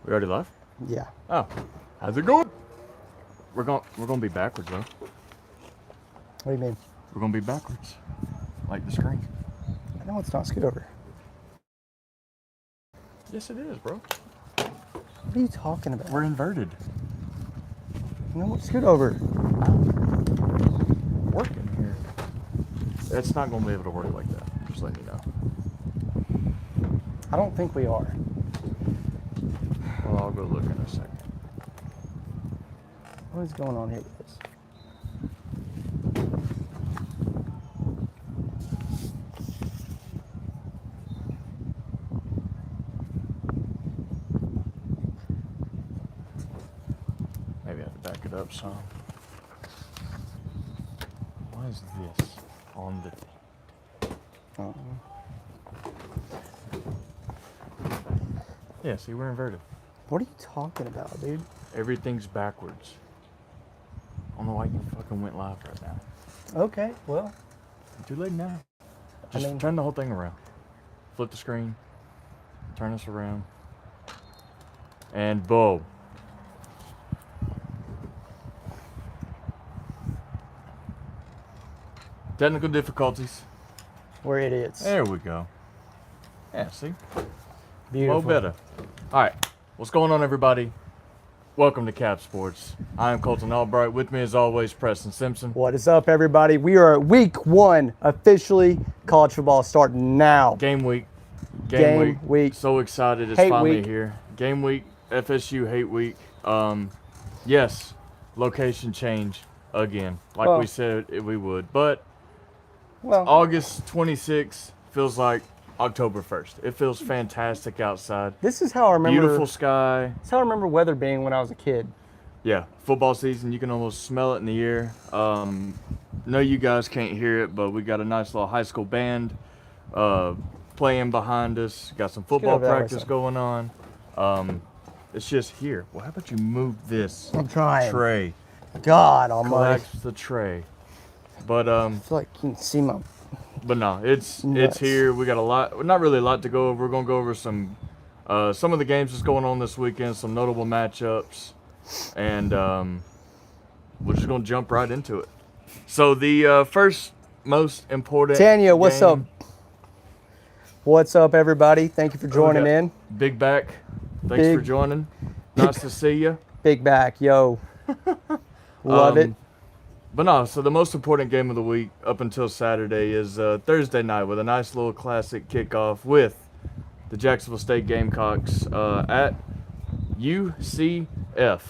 We already left? Yeah. Oh. How's it going? We're gonna be backwards, though. What do you mean? We're gonna be backwards. Like the screen. No, it's not. Scoot over. Yes, it is, bro. What are you talking about? We're inverted. No, scoot over. Working here. It's not gonna be able to work like that. Just letting you know. I don't think we are. Well, I'll go look in a second. What is going on here with this? Maybe I have to back it up some. Why is this on the thing? Oh. Yeah, see, we're inverted. What are you talking about, dude? Everything's backwards. I don't know why you fucking went live right now. Okay, well. Too late now. Just turn the whole thing around. Flip the screen. Turn us around. And boom. Technical difficulties. We're idiots. There we go. Yeah, see? Beautiful. Well, better. All right. What's going on, everybody? Welcome to Cap Sports. I am Colton Albright. With me, as always, Preston Simpson. What is up, everybody? We are at week 1 officially. College football starting now. Game week. Game week. So excited. It's Hate finally week. here. Game week. FSU hate week. Yes, location change again, like Well- we said we would. But Well, August 26th feels like October 1st. It feels fantastic outside. this is how I remember. Beautiful sky. This is how I remember weather being when I was a kid. Yeah, football season, you can almost smell it in the air. No, you guys can't hear it, but we got a nice little high school band playing behind us. Got some football over that way, practice son. going on. It's just here. Well, how about you move this I'm trying. tray? God almighty. Collapse the tray. But I feel like you can see my. no, it's Nuts. here. We got a lot, not really a lot to go over. We're gonna go over some of the games that's going on this weekend, some notable matchups, and we're just gonna jump right into it. So the first most important. Tanya, what's game, up? What's up, everybody? Thank you for joining got in. Big Back, thanks for Big- joining. Nice to see you. Big back, yo. Love it. But no, so the most important game of the week up until Saturday is Thursday night with a nice little classic kickoff with the Jacksonville State Gamecocks at UCF.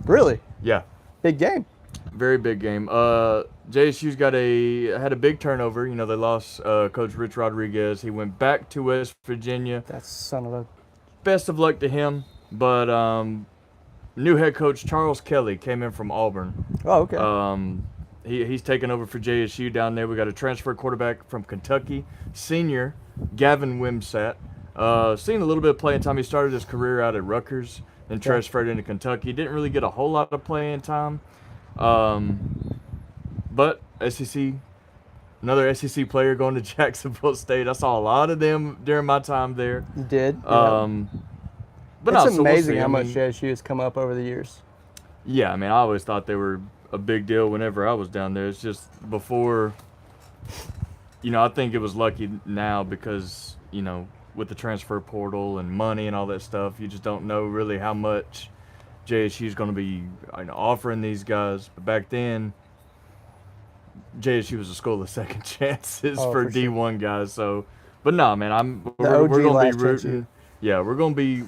Really? Yeah, Big game. very big game. JSU's had a big turnover. You know, they lost Coach Rich Rodriguez. He went back to West Virginia. That's son of a. Best of luck to him. But new head coach Charles Kelly came in from Auburn. Oh, okay. He's taking over for JSU down there. We got a transfer quarterback from Kentucky, senior Gavin Wimsatt. Seen a little bit of playing time. He started his career out at Rutgers, then transferred into Kentucky. Didn't really get a whole lot of playing time. But SEC, another SEC player going to Jacksonville State. I saw a lot of them during my time there. You did. But it's no, so we'll amazing see. how I much mean, JSU has come up over the years. Yeah, I mean, I always thought they were a big deal whenever I was down there. It's just before, I think it was lucky now because, with the transfer portal and money and all that stuff, you just don't know really how much JSU is going to be offering these guys. But back then, JSU was a school of second chances for for sure. D1 guys. So, but no, man, The we're OG going to last be chance rooting. you. Yeah, we're gonna be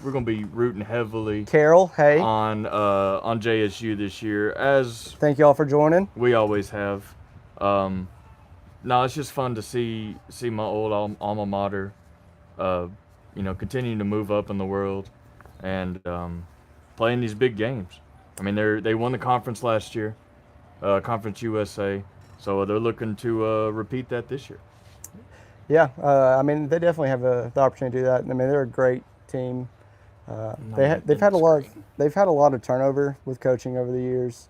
rooting heavily Carol, hey. on JSU this year, as Thank y'all for joining. we always have. No, it's just fun to see my old alma mater, continuing to move up in the world, and playing these big games. I mean, they won the conference last year, Conference USA, so they're looking to repeat that this year. Yeah, I mean, they definitely have the opportunity to do that. I mean, they're a great team. They've had a lot of turnover with coaching over the years,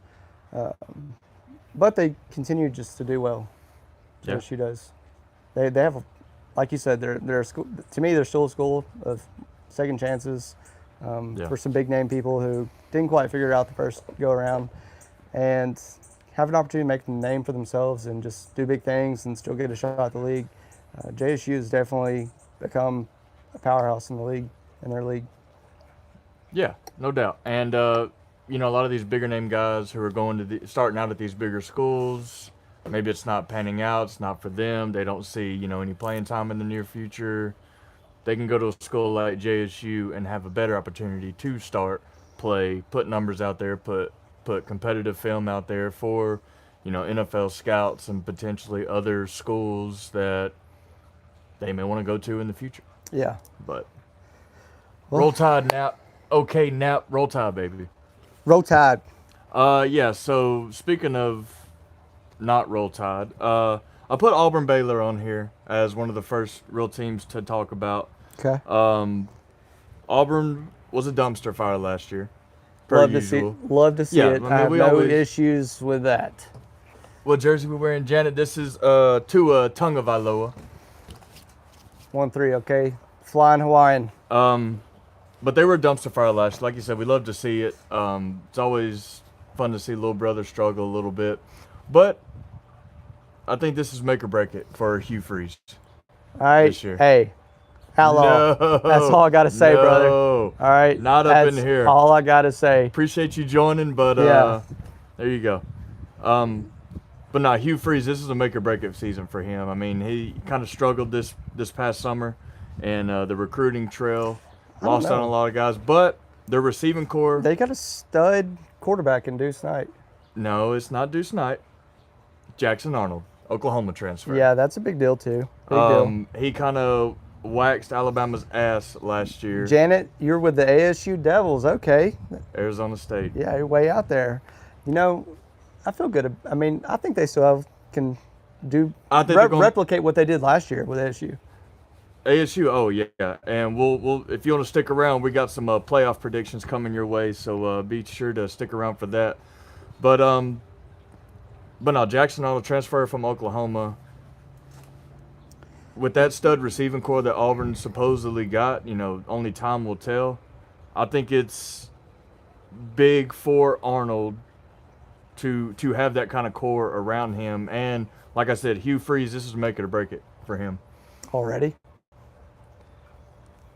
but they continue just to do well. Yeah. JSU does. They have, like you said, they're a school. To me, they're still a school of second chances. for some big name people who didn't quite figure it out the first go around, and have an opportunity to make a name for themselves and just do big things and still get a shot at the league. JSU has definitely become a powerhouse in their league. Yeah, no doubt. And you know, a lot of these bigger name guys who are going to starting out at these bigger schools, maybe it's not panning out, it's not for them. They don't see, you know, any playing time in the near future. They can go to a school like JSU and have a better opportunity to start, play, put numbers out there, put competitive film out there for, you know, NFL scouts and potentially other schools that they may want to go to in the future. Yeah. But Roll Tide, Nap. Okay, Nap, Roll Tide, baby. Roll Tide. Yeah, so speaking of not Roll Tide, I put Auburn Baylor on here as one of the first real teams to talk about. Okay. Auburn was a dumpster fire last year, per usual. Love to see Yeah, it. I mean, I have we no always- issues with that. What jersey we wearing, Janet? This is Tua Tagovailoa. 1-3, okay. Flying Hawaiian. But they were a dumpster fire last. Like you said, we love to see it. It's always fun to see little brother struggle a little bit. But I think this is make or break it for Hugh Freeze. All right. This year. Hey, outlaw. No, That's all I got to say, brother. no. All right. Not up in That's here. all I got to say. Appreciate you joining, but Yeah. there you go. But no, Hugh Freeze, this is a make or break it season for him. I mean, he kind of struggled this past summer, and the recruiting trail lost know. on a lot of guys. But their receiving core, They got a stud quarterback in Deuce Knight. no, it's not Deuce Knight. Jackson Arnold, Oklahoma transfer. Yeah, that's a big deal, too. Big deal. He kind of waxed Alabama's ass last year. Janet, you're with the ASU Devils. Okay. Arizona State. Yeah, you're way out there. You know, I feel good. I mean, I think they still can do I think they're gonna- replicate what they did last year with ASU. ASU, oh yeah, and we'll if you want to stick around, we got some playoff predictions coming your way, so be sure to stick around for that. But no, Jackson Arnold transfer from Oklahoma. With that stud receiving core that Auburn supposedly got, you know, only time will tell. I think it's big for Arnold to have that kind of core around him, and like I said, Hugh Freeze, this is make it or break it for him. Already?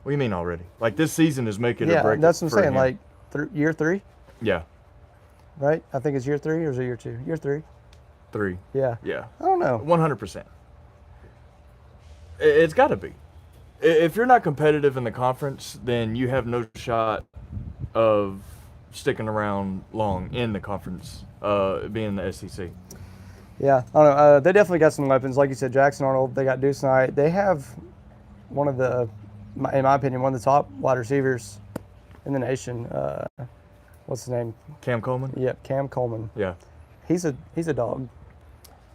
What do you mean already? Like this season is make it or Yeah, break it. that's what I'm for saying. him. Like year 3, yeah, right? I think it's year 3 or is it year 2? Year 3. 3. Yeah. Yeah, I don't know. 100%. It's got to be. If you're not competitive in the conference, then you have no shot of sticking around long in the conference, being in the SEC. Yeah, I don't know. They definitely got some weapons. Like you said, Jackson Arnold, they got Deuce Knight. They have one of the, in my opinion, one of the top wide receivers in the nation. What's his name? Cam Coleman? Yep, Cam Coleman. Yeah. He's a dog.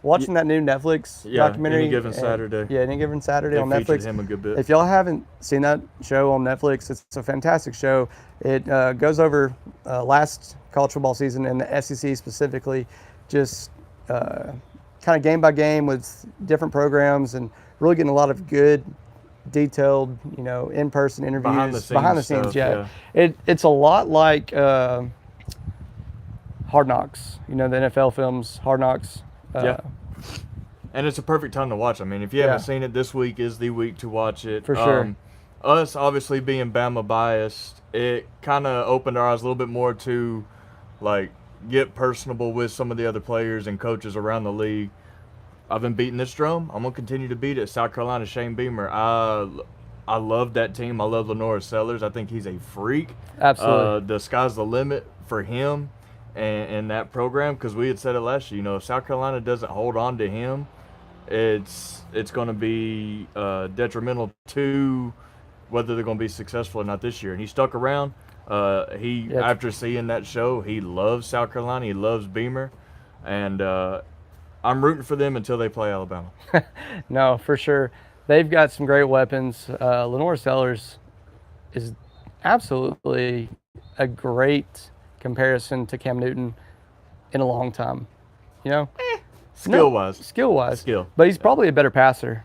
Watching that new Netflix Yeah, documentary. Any Given Saturday. Yeah, Any Given Saturday They on featured Netflix. him a good bit. If y'all haven't seen that show on Netflix, it's a fantastic show. It goes over last college football season and the SEC specifically, just kind of game by game with different programs and really getting a lot of good, detailed, you know, in-person interviews. Behind the scenes stuff, yeah. yeah. It's a lot like Hard Knocks. You know, the NFL films, Hard Knocks. Yeah. And it's a perfect time to watch. I mean, if you haven't Yeah. seen it, this week is the week to watch it. For sure. Us, obviously, being Bama biased, it kind of opened our eyes a little bit more to, like, get personable with some of the other players and coaches around the league. I've been beating this drum. I'm going to continue to beat it. South Carolina, Shane Beamer. I love that team. I love Lenora Sellers. I think he's a freak. Absolutely. The sky's the limit for him and that program, because we had said it last year. You know, if South Carolina doesn't hold on to him, it's going to be detrimental to whether they're going to be successful or not this year. And he stuck around. After seeing that show, he loves South Carolina. He loves Beamer. And I'm rooting for them until they play Alabama. No, for sure. They've got some great weapons. Lenora Sellers is absolutely a great comparison to Cam Newton in a long time. You know? Skill-wise. Skill-wise. Skill. But he's probably a better passer.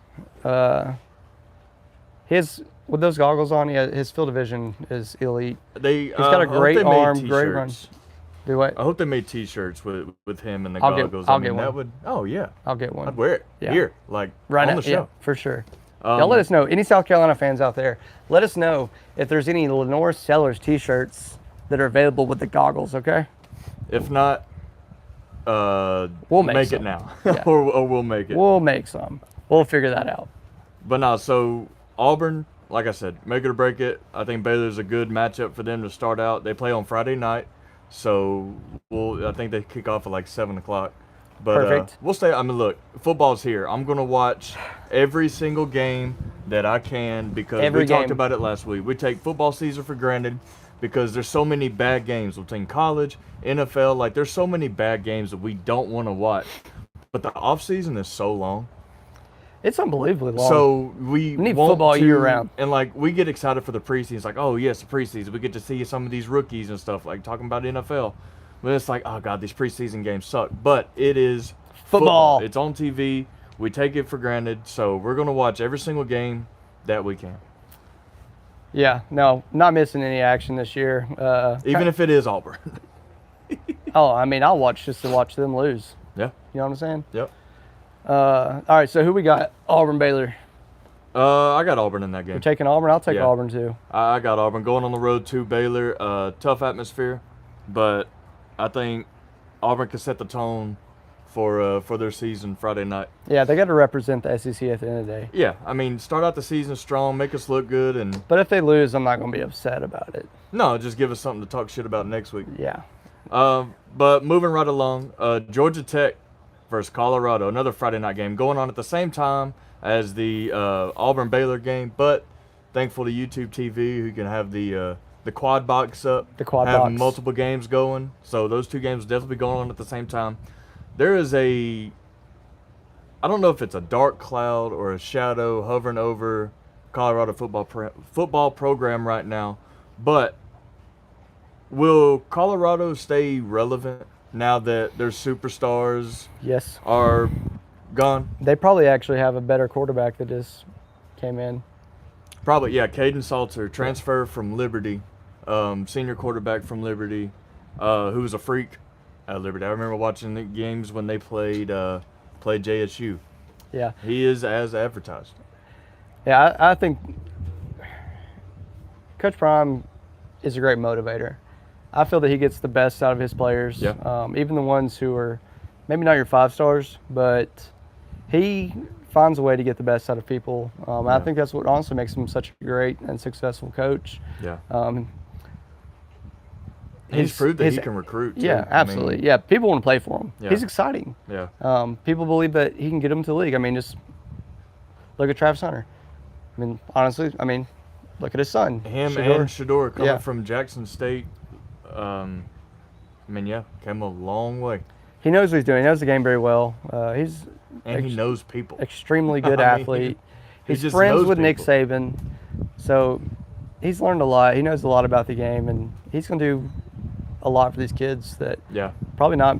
with those goggles on, his field of vision is elite. He's got a great arm, great run. Do what? I hope they made T-shirts with him and the I'll goggles. I'll get one. That would. Oh yeah. I'll get one. I'd wear it here, like right on now, the show. yeah, for sure. Y'all let us know. Any South Carolina fans out there, let us know if there's any Lenore Sellers T-shirts that are available with the goggles. Okay. If not, we'll make it now, Yeah. or we'll make it. We'll make some. We'll figure that out. But no, so Auburn, like I said, make it or break it. I think Baylor's a good matchup for them to start out. They play on Friday night, so I think they kick off at like 7 o'clock. But Perfect. We'll stay. I mean, look, football's here. I'm gonna watch every single game that I can because we talked about it last week. We take football season for granted because there's so many bad games between college, NFL. Like, there's so many bad games that we don't want to watch. But the off season is so long. It's unbelievably long. So we need want football to, year round. And like we get excited for the preseason. It's like, oh yes, the preseason. We get to see some of these rookies and stuff, like talking about NFL. But it's like, oh god, these preseason games suck. But it is football. It's on TV. We take it for granted. So we're gonna watch every single game that we can. Yeah, no, not missing any action this year. Even if it is Auburn. Oh, I mean, I'll watch just to watch them lose. Yeah. You know what I'm saying? Yep. All right, so who we got? Auburn, Baylor. I got Auburn in that game. You're taking Auburn? I'll take Auburn too. I got Auburn going on the road to Baylor. Tough atmosphere, but I think Auburn can set the tone for their season Friday night. Yeah, they got to represent the SEC at the end of the day. Yeah, I mean, start out the season strong, make us look good, and. But if they lose, I'm not going to be upset about it. No, just give us something to talk shit about next week. Yeah. But moving right along, Georgia Tech versus Colorado, another Friday night game going on at the same time as the Auburn Baylor game. But thankful to YouTube TV, who can have the quad box up, have multiple games going. So those two games will definitely be going on at the same time. There is I don't know if it's a dark cloud or a shadow hovering over Colorado football program right now, but will Colorado stay relevant now that their superstars are gone? They probably actually have a better quarterback that just came in. Probably, yeah. Caden Salter, transfer from Liberty, senior quarterback from Liberty, who was a freak at Liberty. I remember watching the games when they played JSU. Yeah. He is as advertised. Yeah, I think Coach Prime is a great motivator. I feel that he gets the best out of his players, even the ones who are maybe not your 5 stars, but he finds a way to get the best out of people. I think that's what honestly makes him such a great and successful coach. Yeah. He's proved that he can recruit, too. Yeah, absolutely. I mean, people want to play for him. Yeah. He's exciting. Yeah. People believe that he can get them to the league. I mean, just look at Travis Hunter. I mean, honestly, look at his son. Him Shedeur. and Shedeur coming from Jackson State. Came a long way. He knows what he's doing. He knows the game very well. He knows people. Extremely good athlete. He's friends with Nick Saban, so he's learned a lot. He knows a lot about the game, and he's going to do a lot for these kids that probably not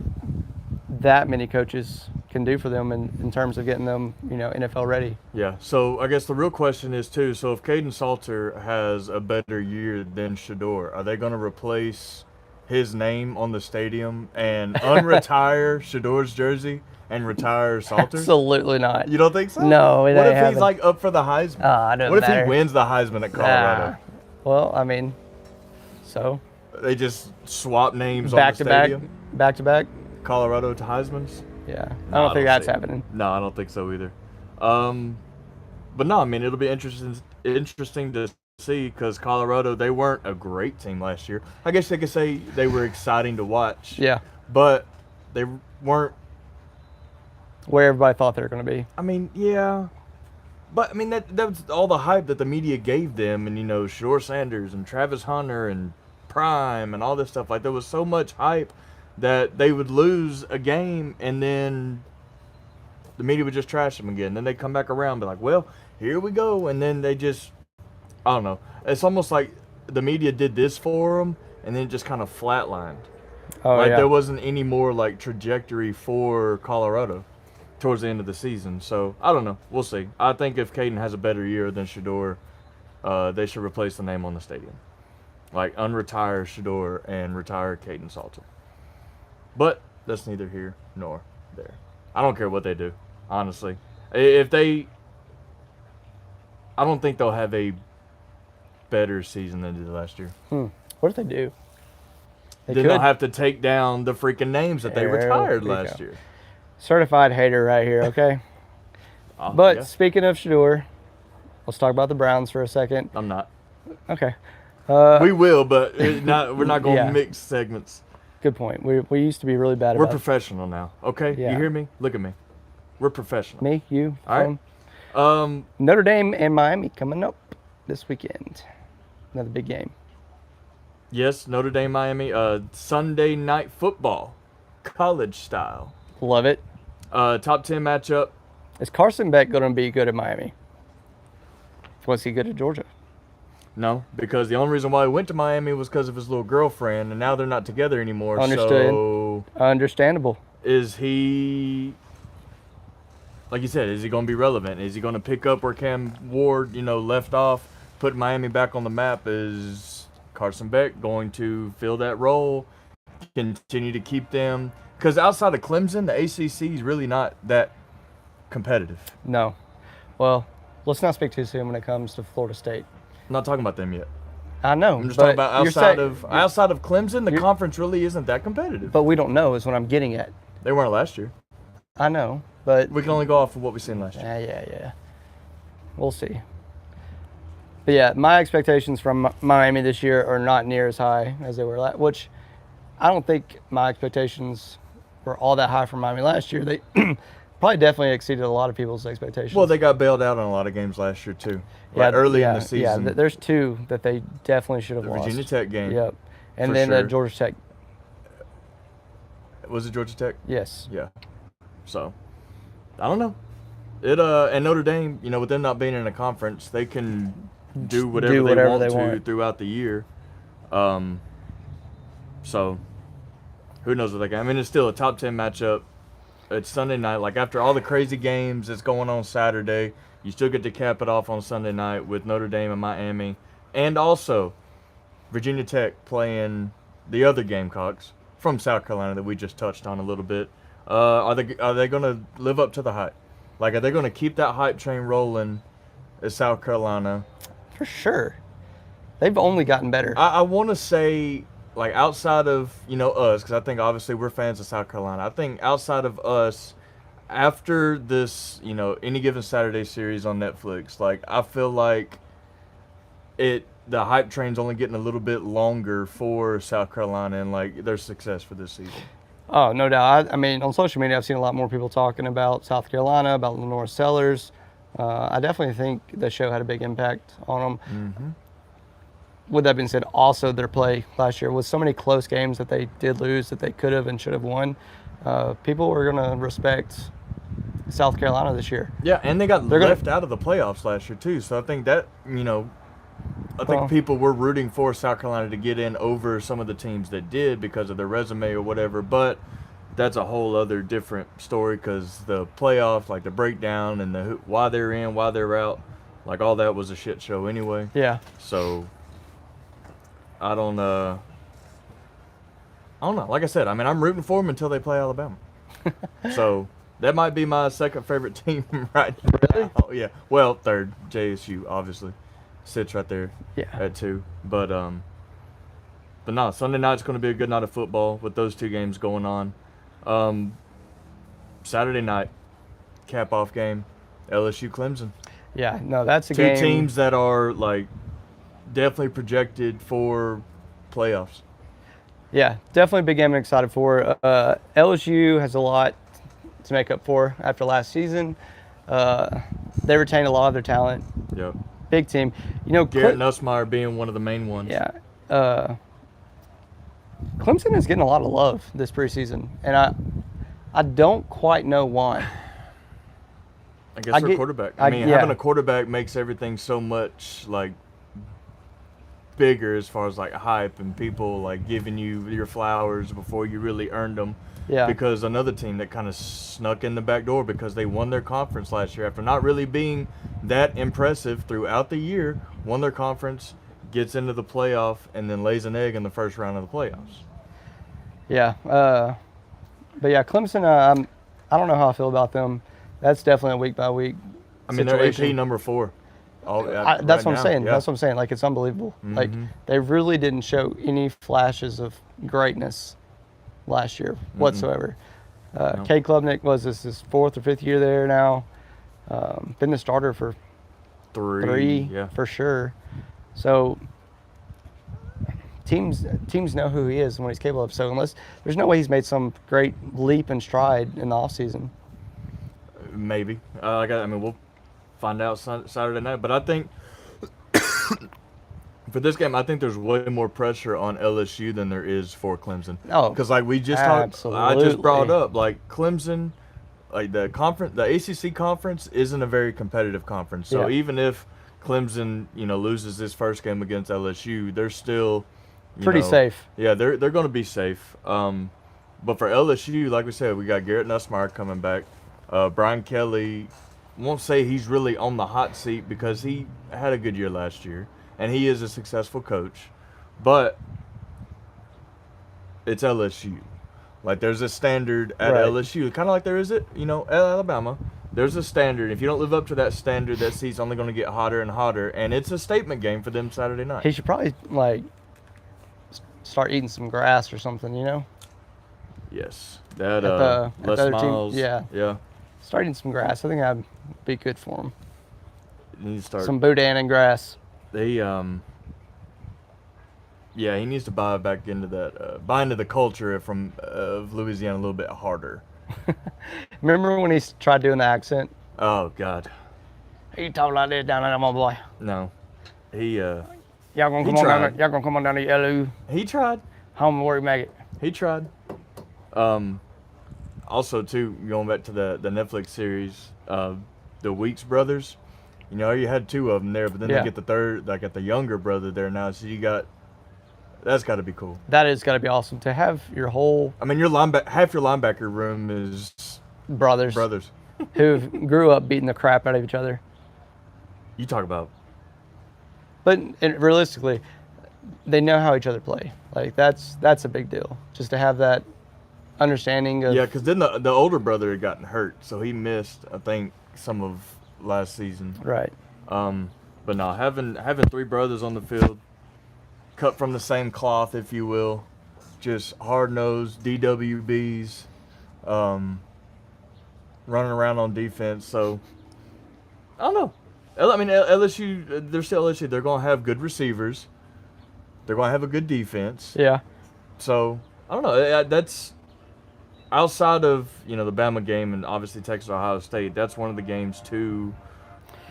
that many coaches can do for them in terms of getting them, NFL ready. Yeah. So I guess the real question is too. So if Caden Salter has a better year than Shedeur, are they going to replace his name on the stadium and unretire Shedeur's jersey and retire Salter? Absolutely not. You don't think so? No. What if he's like up for the Heisman? What if he wins the Heisman at Colorado? Well, so they just swap names on the stadium? Back to back? Colorado to Heisman's? Yeah. I don't think that's happening. No, I don't think so either. But no, it'll be interesting to see because Colorado, they weren't a great team last year. I guess they could say they were exciting to watch. Yeah. But they weren't where everybody thought they were going to be. Yeah. But, that was all the hype that the media gave them. And, Shedeur Sanders and Travis Hunter and Prime and all this stuff. Like, there was so much hype that they would lose a game and then the media would just trash them again. Then they'd come back around and be like, well, here we go. And then they just, I don't know. It's almost like the media did this for them and then it just kind of flatlined. There wasn't any more, trajectory for Colorado towards the end of the season. So, I don't know. We'll see. I think if Caden has a better year than Shedeur, they should replace the name on the stadium. Like, unretire Shador and retire Caden Salter. But that's neither here nor there. I don't care what they do, honestly. If they... I don't think they'll have a better season than they did last year. What if they do? Then they'll have to take down the freaking names that they retired last year. Certified hater right here, okay? But speaking of Shador, let's talk about the Browns for a second. I'm not. Okay. We will, but we're not going to mix segments. Good point. We used to be really bad We're about professional now, okay? Yeah. You hear me? Look at me. We're professional. Me, you, all right. Notre Dame and Miami coming up this weekend. Another big game. Yes, Notre Dame, Miami. Sunday night football, college style. Love it. Top 10 matchup. Is Carson Beck going to be good at Miami? Was he good at Georgia? No, because the only reason why he went to Miami was because of his little girlfriend, and now they're not together anymore. Understood. So Understandable. is he, like you said, is he going to be relevant? Is he going to pick up where Cam Ward, left off, put Miami back on the map? Is Carson Beck going to fill that role, continue to keep them? Because outside of Clemson, the ACC is really not that competitive. No. Well, let's not speak too soon when it comes to Florida State. I'm not talking about them yet. I know. I'm just talking about outside of Clemson, the conference really isn't that competitive. But we don't know is what I'm getting at. They weren't last year. I know, but we can only go off of what we've seen last year. Yeah. We'll see. But yeah, my expectations from Miami this year are not near as high as they were last, which I don't think my expectations were all that high from Miami last year. They probably definitely exceeded a lot of people's expectations. Well, they got bailed out on a lot of games last year too. Early in the season. Yeah, there's two that they definitely should have lost. The Virginia Tech game. Yep. And then Georgia Tech. Was it Georgia Tech? Yes. Yeah. So, I don't know. And Notre Dame, with them not being in a conference, they can do whatever they want throughout the year. So, who knows what they can. I mean, it's still a top 10 matchup. It's Sunday night. Like, after all the crazy games that's going on Saturday, you still get to cap it off on Sunday night with Notre Dame and Miami. And also, Virginia Tech playing the other Gamecocks from South Carolina that we just touched on a little bit. Are they going to live up to the hype? Like, are they going to keep that hype train rolling at South Carolina? For sure. They've only gotten better. I want to say, like, outside of, us, because I think obviously we're fans of South Carolina. I think outside of us, after this, Any Given Saturday series on Netflix, like, I feel like the hype train's only getting a little bit longer for South Carolina and, like, their success for this season. Oh, no doubt. I mean, on social media, I've seen a lot more people talking about South Carolina, about Lenore Sellers. I definitely think the show had a big impact on them. Mm-hmm. With that being said, also their play last year with so many close games that they did lose that they could have and should have won. People are going to respect South Carolina this year. Yeah, and they got left out of the playoffs last year too. So I think that, I think people were rooting for South Carolina to get in over some of the teams that did because of their resume or whatever. But that's a whole other different story because the playoffs, like the breakdown and why they're in, why they're out, like all that was a shit show anyway. Yeah. So I don't know. Like I said, I mean, I'm rooting for them until they play Alabama. So that might be my second favorite team right now. Really? Yeah. Well, third, JSU, obviously. Sits right there at 2. But no, Sunday night's going to be a good night of football with those two games going on. Saturday night, cap-off game, LSU Clemson. Yeah, no, that's a game. Two teams that are, like, definitely projected for playoffs. Yeah, definitely a big game I'm excited for. LSU has a lot to make up for after last season. They retained a lot of their talent. Yep. Big team. Garrett Nussmeier being one of the main ones. Yeah. Clemson is getting a lot of love this preseason, and I don't quite know why. I guess their quarterback. I mean, having a quarterback makes everything so much, like, bigger as far as, like, hype and people, like, giving you your flowers before you really earned them. Yeah. Because another team that kind of snuck in the back door because they won their conference last year after not really being that impressive throughout the year, won their conference, gets into the playoff, and then lays an egg in the first round of the playoffs. Yeah. But yeah, Clemson, I don't know how I feel about them. That's definitely a week by week. I mean, they're AP number 4. That's what I'm saying. Yeah. That's what I'm saying. Like, it's unbelievable. Like, they really didn't show any flashes of greatness last year whatsoever. Cade Klubnik was his 4th or 5th year there now. Been the starter for 3 yeah. for sure. So teams know who he is and what he's capable of. So there's no way he's made some great leap and stride in the offseason. Maybe. I mean, we'll find out Saturday night. But I think for this game, I think there's way more pressure on LSU than there is for Clemson. Oh, because like we just talked, I just brought up, like Clemson, like the ACC conference isn't a very competitive conference. So even if Clemson, loses this first game against LSU, they're still pretty safe. Yeah, they're going to be safe. But for LSU, like we said, we got Garrett Nussmeier coming back. Brian Kelly, won't say he's really on the hot seat because he had a good year last year, and he is a successful coach. But it's LSU. Like, there's a standard at LSU, kind of like there is at Alabama. There's a standard. If you don't live up to that standard, that seat's only going to get hotter and hotter, and it's a statement game for them Saturday night. He should probably, start eating some grass or something, Yes. That, Les Miles. Yeah. Start eating some grass. I think that'd be good for him. He needs to start. Some boudin and grass. He needs to buy back into that, buy into the culture of Louisiana a little bit harder. Remember when he tried doing the accent? Oh, God. He talk like this down there, my boy. No. Y'all gonna come on down to LU. He tried. Home where he make it. He tried. Also, too, going back to the Netflix series, the Weeks brothers. You had 2 of them there, but then they get the third, like, at the younger brother there now. So that's got to be cool. That is got to be awesome to have your whole. I mean, half your linebacker room is brothers who grew up beating the crap out of each other. You talk about. But realistically, they know how each other play. Like, that's a big deal. Just to have that understanding of. Yeah, because then the older brother had gotten hurt, so he missed, I think, some of last season. Right. But no, having 3 brothers on the field, cut from the same cloth, if you will, just hard-nosed DWBs, running around on defense. So I don't know. I mean, LSU, they're still LSU. They're going to have good receivers. They're going to have a good defense. Yeah. So I don't know. That's outside of the Bama game and obviously Texas Ohio State. That's one of the games to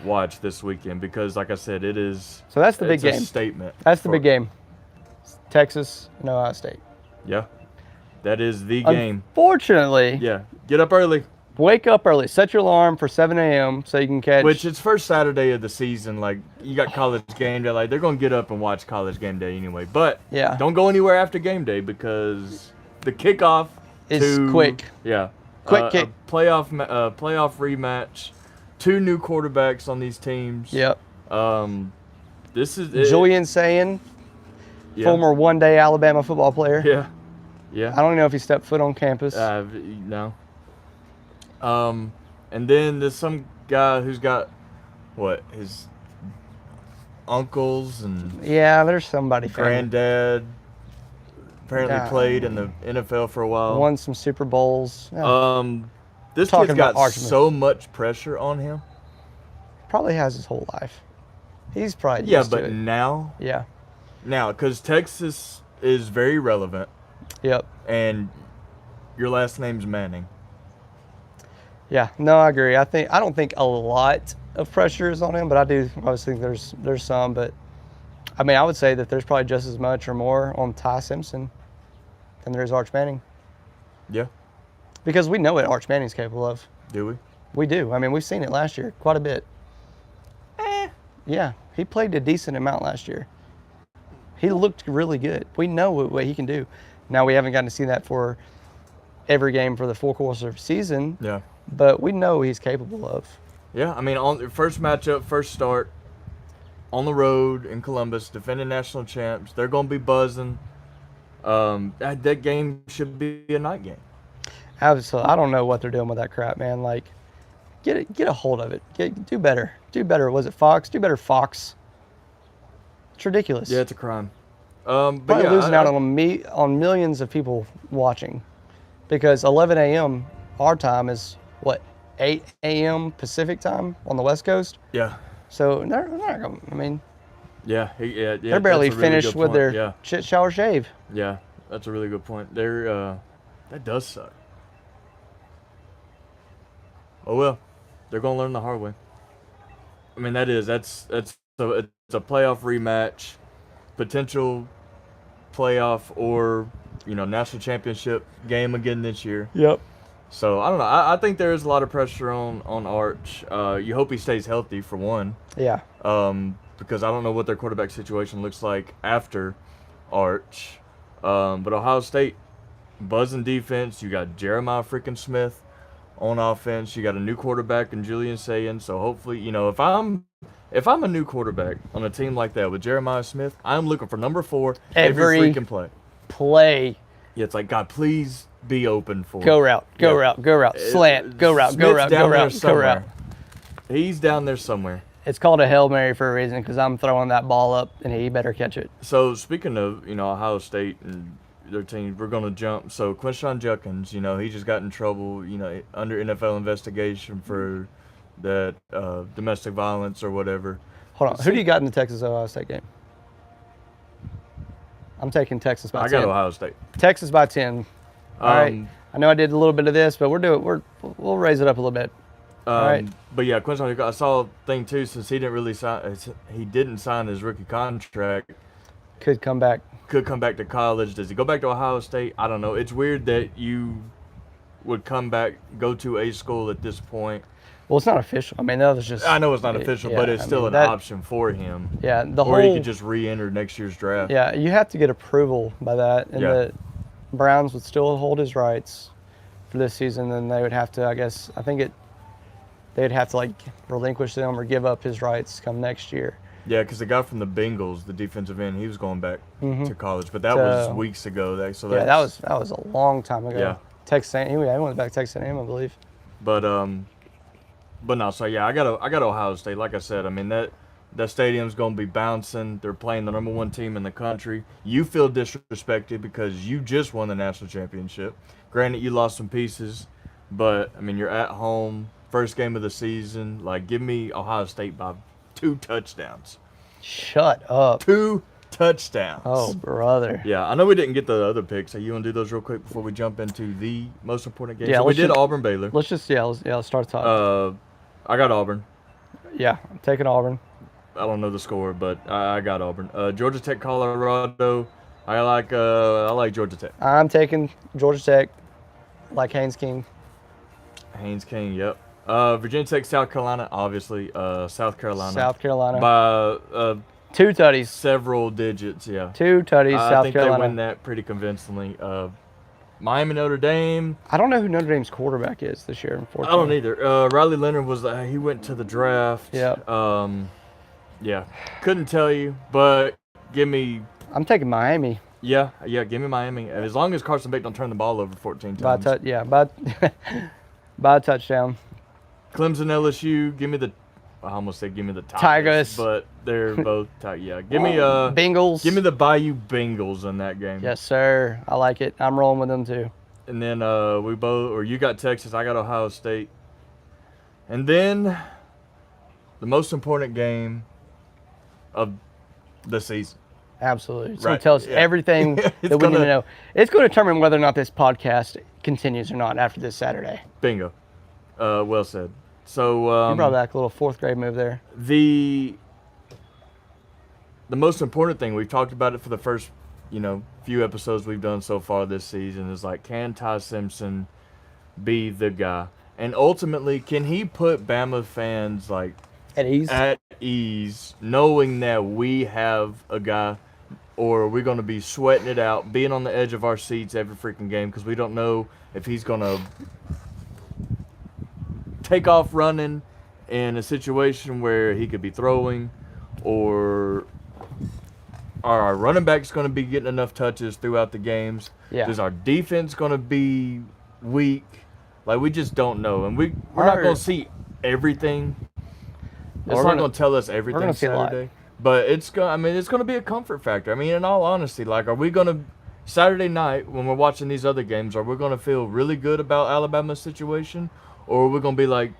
watch this weekend because, like I said, it is. So that's the big game. It's a statement. That's the big game. Texas and Ohio State. Yeah, that is the game. Unfortunately. Yeah, get up early. Wake up early. Set your alarm for 7 a.m. so you can catch. Which it's first Saturday of the season. Like, you got college game day. Like, they're going to get up and watch college game day anyway. But don't go anywhere after game day because the kickoff is quick. Yeah. Quick kick. A playoff rematch. 2 new quarterbacks on these teams. Yep. This is Julian Sayin, former one-day Alabama football player. Yeah. Yeah. I don't even know if he stepped foot on campus. No. And then there's some guy who's got his uncles and there's somebody. Granddad apparently played in the NFL for a while. Won some Super Bowls. Yeah. This kid's got so much pressure on him. Probably has his whole life. He's probably used to it. Now. Yeah. Now, because Texas is very relevant. Yep. And your last name's Manning. Yeah, no, I agree. I don't think a lot of pressure is on him, but I do obviously think there's some. But I mean, I would say that there's probably just as much or more on Ty Simpson than there is Arch Manning. Yeah. Because we know what Arch Manning's capable of. Do we? We do. I mean, we've seen it last year quite a bit. Yeah, he played a decent amount last year. He looked really good. We know what he can do. Now, we haven't gotten to see that for every game for the full course of the season. Yeah. But we know he's capable of. Yeah, I mean, on the first matchup, first start, on the road in Columbus, defending national champs. They're going to be buzzing. That game should be a night game. Absolutely. I don't know what they're doing with that crap, man. Like, get a hold of it. Do better. Do better. Was it Fox? Do better, Fox. It's ridiculous. Yeah, it's a crime. But Probably yeah, losing out on millions of people watching, because 11 a.m. our time is what, 8 a.m. Pacific time on the West Coast. Yeah. So they're not gonna, I mean, Yeah, they're barely that's a really finished good with point. their shit, shower, shave. Yeah, that's a really good point. That does suck. Oh well, they're gonna learn the hard way. I mean, that's so it's a playoff rematch, potential playoff or national championship game again this year. Yep. So I don't know. I think there is a lot of pressure on Arch. You hope he stays healthy for one. Yeah. Because I don't know what their quarterback situation looks like after Arch. But Ohio State, buzzing defense. You got Jeremiah freaking Smith on offense. You got a new quarterback in Julian Sayin. So hopefully, if I'm a new quarterback on a team like that with Jeremiah Smith, I'm looking for number 4 every freaking play. Yeah, it's like, God, please be open for go route, slant, go route, go route, go route, go route. He's down there somewhere. It's called a Hail Mary for a reason, because I'm throwing that ball up and he better catch it. So speaking of, Ohio State and their team, we're going to jump. So Quinshon Judkins, he just got in trouble, under NFL investigation for that domestic violence or whatever. Hold on. Who do you got in the Texas-Ohio State game? I'm taking Texas by 10. I got Ohio State. Texas by 10. All right. I know I did a little bit of this, but we'll raise it up a little bit. All right. But yeah, Quinshon, I saw a thing too, since he didn't sign his rookie contract. Could come back to college. Does he go back to Ohio State? I don't know. It's weird that you would go to a school at this point. Well, it's not official. I mean, that was just. I know it's not official, but it's still an option for him. Yeah, or he could just re-enter next year's draft. Yeah, you have to get approval by that, and the Browns would still hold his rights for this season. Then they would have to, they'd have to relinquish them or give up his rights come next year. Yeah, because the guy from the Bengals, the defensive end, he was going back to college, but that was weeks ago. That was a long time ago. Yeah, Texas A&M. He went back to Texas A&M, I believe. But no. So yeah, I got Ohio State. Like I said, I mean that stadium's gonna be bouncing. They're playing the number 1 team in the country. You feel disrespected because you just won the national championship. Granted, you lost some pieces, but I mean you're at home. First game of the season. Give me Ohio State by 2 touchdowns. Shut up. 2 touchdowns. Oh, brother. Yeah, I know we didn't get the other picks. So you want to do those real quick before we jump into the most important game? Yeah, so we did Auburn Baylor. Let's start top. I got Auburn. Yeah, I'm taking Auburn. I don't know the score, but I got Auburn. Georgia Tech, Colorado. I like Georgia Tech. I'm taking Georgia Tech. Like Haynes King. Haynes King, yep. Virginia Tech, South Carolina, obviously. South Carolina. By 2 tutties. Several digits, yeah. 2 tutties, South Carolina. I think they win that pretty convincingly. Miami, Notre Dame. I don't know who Notre Dame's quarterback is this year, unfortunately. I don't either. Riley Leonard he went to the draft. Yeah. Yeah. Couldn't tell you, but give me. I'm taking Miami. Yeah, give me Miami. As long as Carson Beck don't turn the ball over 14 times. By a touchdown. Clemson, LSU. Give me the. I almost said give me the Tigers, but they're both yeah. Give me Bengals. Give me the Bayou Bengals in that game. Yes, sir. I like it. I'm rolling with them too. And then you got Texas, I got Ohio State. And then the most important game of the season. Absolutely. It's going to tell us everything that we need to know. It's going to determine whether or not this podcast continues or not after this Saturday. Bingo. Well said. So you brought back a little 4th grade move there. The most important thing, we've talked about it for the first, few episodes we've done so far this season, is can Ty Simpson be the guy? And ultimately, can he put Bama fans at ease, knowing that we have a guy, or are we going to be sweating it out, being on the edge of our seats every freaking game because we don't know if he's going to take off running in a situation where he could be throwing, or are our running backs going to be getting enough touches throughout the games? Yeah. Is our defense going to be weak? Like, we just don't know. And we're not going to see everything. It's not going to tell us everything Saturday. But it's going to be a comfort factor. I mean, in all honesty, like, are we going to Saturday night when we're watching these other games, are we going to feel really good about Alabama's situation, or are we going to be like,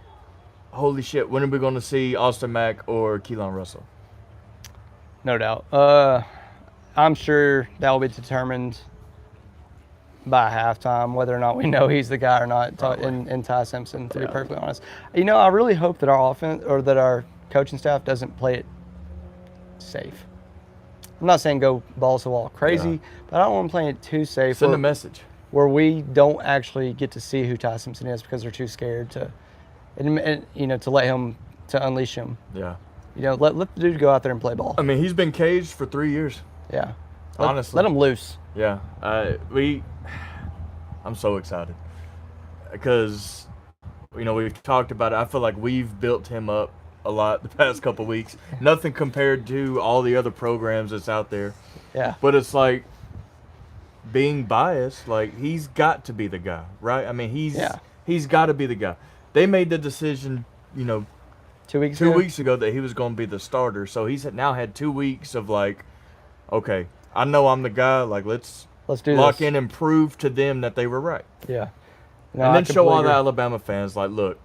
holy shit, when are we going to see Austin Mack or Keelan Russell? No doubt. I'm sure that will be determined by halftime, whether or not we know he's the guy or not, in Ty Simpson, to be perfectly honest. You know, I really hope that our offense, or that our coaching staff doesn't play it safe. I'm not saying go balls to the wall crazy, but I don't want them playing it too safe. Send a message. Where we don't actually get to see who Ty Simpson is because they're too scared to, and you know, to let him, to unleash him. Yeah. You know, let the dude go out there and play ball. I mean, he's been caged for 3 years. Yeah. Honestly. Let him loose. Yeah. I'm so excited because, you know, we've talked about it. I feel like we've built him up a lot the past couple weeks. Nothing compared to all the other programs that's out there. Yeah. But it's like, being biased, like, he's got to be the guy, right? I mean, he's got to be the guy. They made the decision, you know, 2 weeks ago? 2 weeks ago that he was going to be the starter. So he's now had 2 weeks of like, okay, I know I'm the guy. Like, let's do lock this. in and prove to them that they were right. Yeah. No, and then show all the Alabama fans, like, look,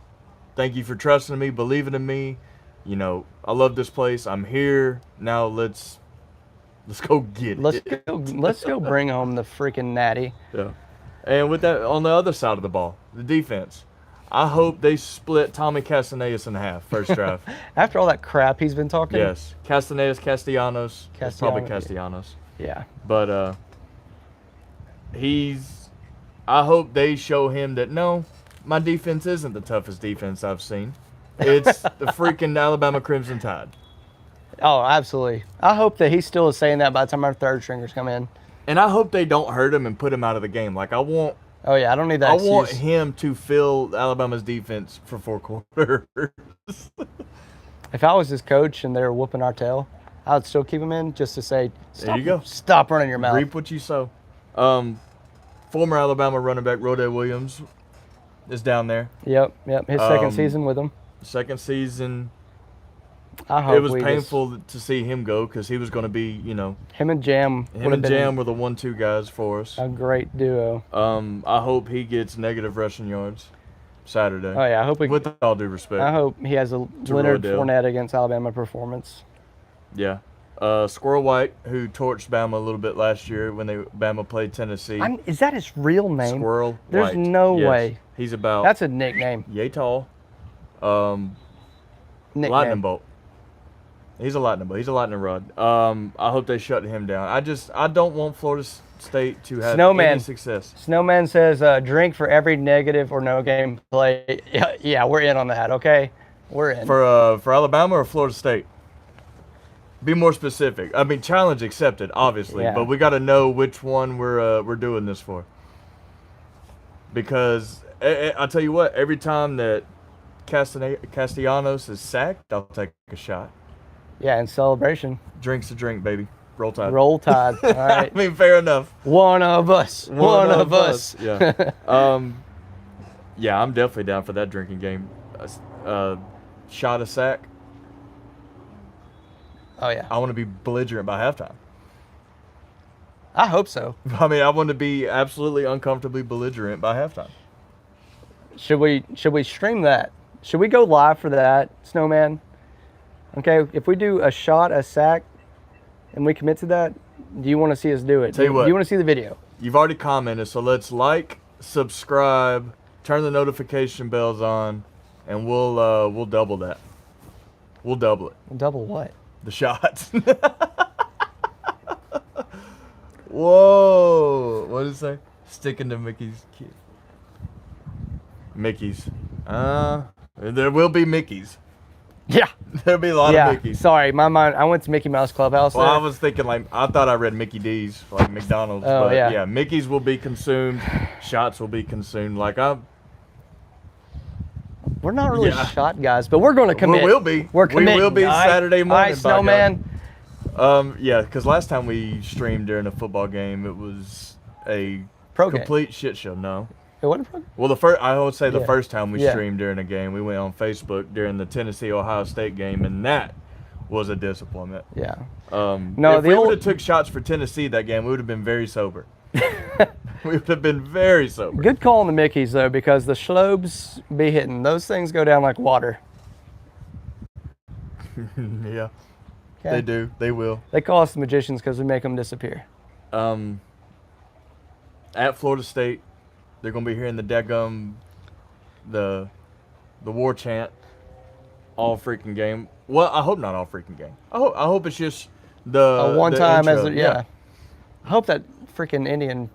thank you for trusting me, believing in me. You know, I love this place. I'm here. Now let's go get it. Let's go bring home the freaking natty. Yeah. And with that, on the other side of the ball, the defense, I hope they split Tommy Castanedas in half first drive. After all that crap he's been talking. Yes. Castellanos. It's probably Castellanos. Yeah. But I hope they show him that, no, my defense isn't the toughest defense I've seen. It's the freaking Alabama Crimson Tide. Oh, absolutely. I hope that he still is saying that by the time our third stringers come in. And I hope they don't hurt him and put him out of the game. Like, I want that excuse. want him to fill Alabama's defense for 4 quarters. If I was his coach and they were whooping our tail, I would still keep him in just to say, there you go. Stop running your mouth. Reap what you sow. Former Alabama running back Rodale Williams is down there. Yep. His second season with him. Second season. I hope it was painful to see him go because he was going to be, you know. Him and Jam were the 1-2 guys for us. A great duo. I hope he gets negative rushing yards Saturday. Oh, yeah. I hope with all due respect. I hope he has a Leonard Fournette against Alabama performance. Yeah. Squirrel White, who torched Bama a little bit last year when Bama played Tennessee. Is that his real name? Squirrel White. There's no way. He's about... That's a nickname. Yay tall. Nickname. Lightning bolt. He's a lightning bolt. He's a lightning rod. I hope they shut him down. I don't want Florida State to have any success. Snowman says, drink for every negative or no game play. Yeah, we're in on that, okay? We're in. For Alabama or Florida State? Be more specific. I mean, challenge accepted, obviously, but we got to know which one we're doing this for. Because I'll tell you what, every time that Castellanos is sacked, I'll take a shot. Yeah, in celebration. Drink's a drink, baby. Roll Tide. Roll Tide. All right. I mean, fair enough. One of us. One of us. Yeah. Yeah, I'm definitely down for that drinking game. Shot a sack. Oh, yeah. I want to be belligerent by halftime. I hope so. I mean, I want to be absolutely uncomfortably belligerent by halftime. Should we stream that? Should we go live for that, Snowman? Okay, if we do a shot, a sack, and we commit to that, do you want to see us do it? Tell you what. Do you want to see the video? You've already commented, so let's like, subscribe, turn the notification bells on, and we'll double that. We'll double it. Double what? The shots. Whoa. What did it say? Sticking to Mickey's kid. Mickey's. There will be Mickey's. Yeah. There'll be a lot of Mickey's. Sorry, my mind. I went to Mickey Mouse Clubhouse. Well, I was thinking I thought I read Mickey D's, like McDonald's. Oh, but yeah. Mickey's will be consumed. Shots will be consumed. We're not really Yeah. shot guys, but we're going to commit. We will be. We're We committing. will be all right? Saturday All right, morning, by God. Snowman. Yeah, because last time we streamed during a football game, it was a Pro game. complete shit show. No. It wasn't pro? Well, I would say the Yeah. first time we Yeah. streamed during a game, we went on Facebook during the Tennessee-Ohio State game, and that was a disappointment. Yeah. No, if the we old- would have took shots for Tennessee that game, we would have been very sober. We would have been very sober. Good call on the Mickeys, though, because the Schlobes be hitting. Those things go down like water. Yeah, Okay? they do. They will. They call us the magicians because we make them disappear. At Florida State, they're gonna be hearing the the war chant all freaking game. Well, I hope not all freaking game. I hope it's just A one the time as intro. a, yeah. I hope that freaking Indian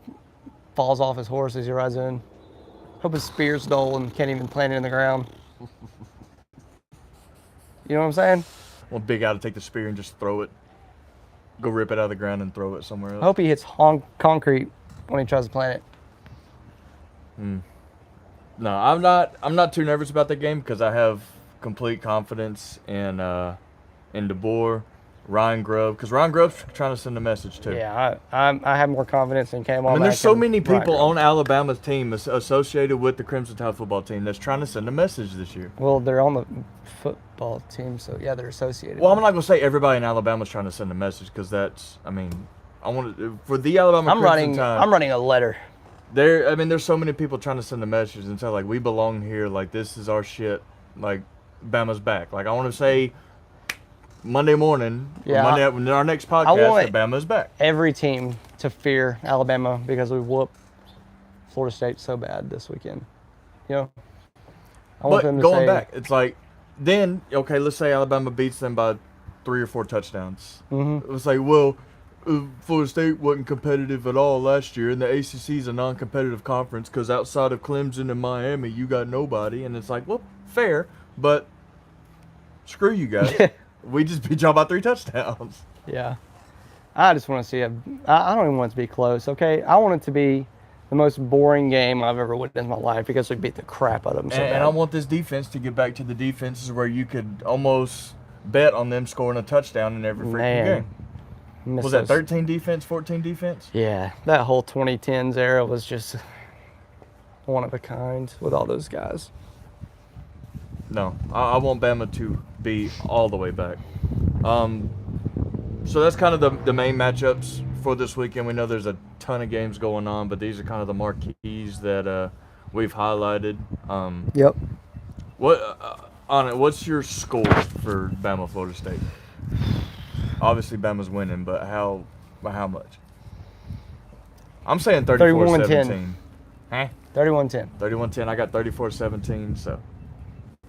falls off his horse as he rides in. Hope his spear's dull and can't even plant it in the ground. You know what I'm saying? Well, big out to take the spear and just throw it. Go rip it out of the ground and throw it somewhere else. I hope he hits concrete when he tries to plant it. No, I'm not too nervous about that game because I have complete confidence in DeBoer, Ryan Grubb, because Ryan Grubb's trying to send a message too. Yeah, I have more confidence in Cam. I mean, there's so many people on Alabama's team associated with the Crimson Tide football team that's trying to send a message this year. Well, they're on the football team, so yeah, they're associated. Well, I'm not gonna say everybody in Alabama's trying to send a message because that's, I mean, I want to for the Alabama Crimson Tide. I'm running a letter. There's so many people trying to send a message and say like we belong here, like this is our shit, like Bama's back. Like I want to say Monday morning, Yeah, Monday our next podcast, want- that Bama's back. Every team to fear Alabama because we whooped Florida State so bad this weekend. You know, I want them But to going say, back, it's like then okay, let's say Alabama beats them by 3 or 4 touchdowns. Mhm. It's like well. Florida State wasn't competitive at all last year, and the ACC is a non-competitive conference because outside of Clemson and Miami, you got nobody. And it's like, well, fair, but screw you guys. We just beat y'all by 3 touchdowns. Yeah, I just want to see I don't even want it to be close. Okay, I want it to be the most boring game I've ever witnessed in my life because we beat the crap out of them. So And I want this defense to get back to the defenses where you could almost bet on them scoring a touchdown in every freaking game. Was that 13 defense, 14 defense? Yeah, that whole 2010s era was just one of a kind with all those guys. No, I want Bama to be all the way back. So that's kind of the main matchups for this weekend. We know there's a ton of games going on, but these are kind of the marquees that we've highlighted. Yep. What's your score for Bama Florida State? Obviously, Bama's winning, but how much? I'm saying 34-17. Huh? 31-10. 31-10. I got 34-17, so.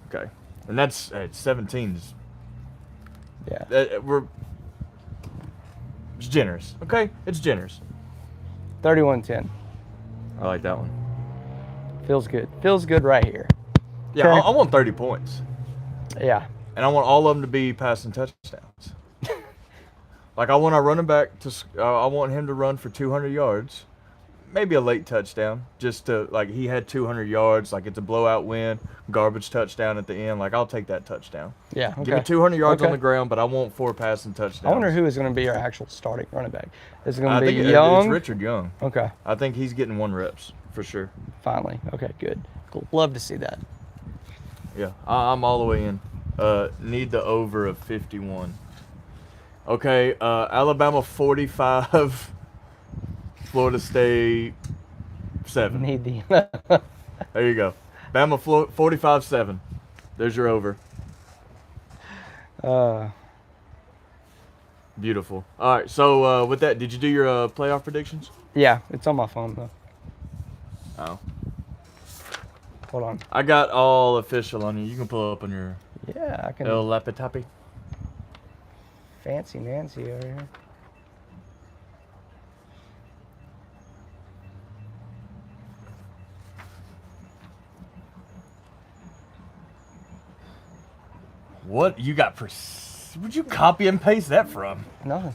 Okay. And that's 17 is Yeah. it's generous. Okay? It's generous. 31-10. I like that one. Feels good. Feels good right here. Yeah, Okay. I want 30 points. Yeah. And I want all of them to be passing touchdowns. Like I want our running back I want him to run for 200 yards, maybe a late touchdown, just to like he had 200 yards, like it's a blowout win, garbage touchdown at the end. Like I'll take that touchdown. Yeah. Okay. Give me 200 yards on Okay. the ground, but I want 4 passing touchdowns. I wonder who is going to be our actual starting running back. Is it going I to be think Young? it's Richard Young. Okay. I think he's getting 1 reps for sure. Finally. Okay. Good. Cool. Love to see that. Yeah, I'm all the way in. Need the over of 51. Okay, Alabama 45, Florida State 7. Need the. There you go. Bama 45-7. There's your over. Beautiful. All right, so with that, did you do your playoff predictions? Yeah, it's on my phone though. Oh. Hold on. I got all official on you. You can pull up on your Yeah, I can. El Lapitapi. Fancy Nancy over here. What you got? Where'd you copy and paste that from? Nothing.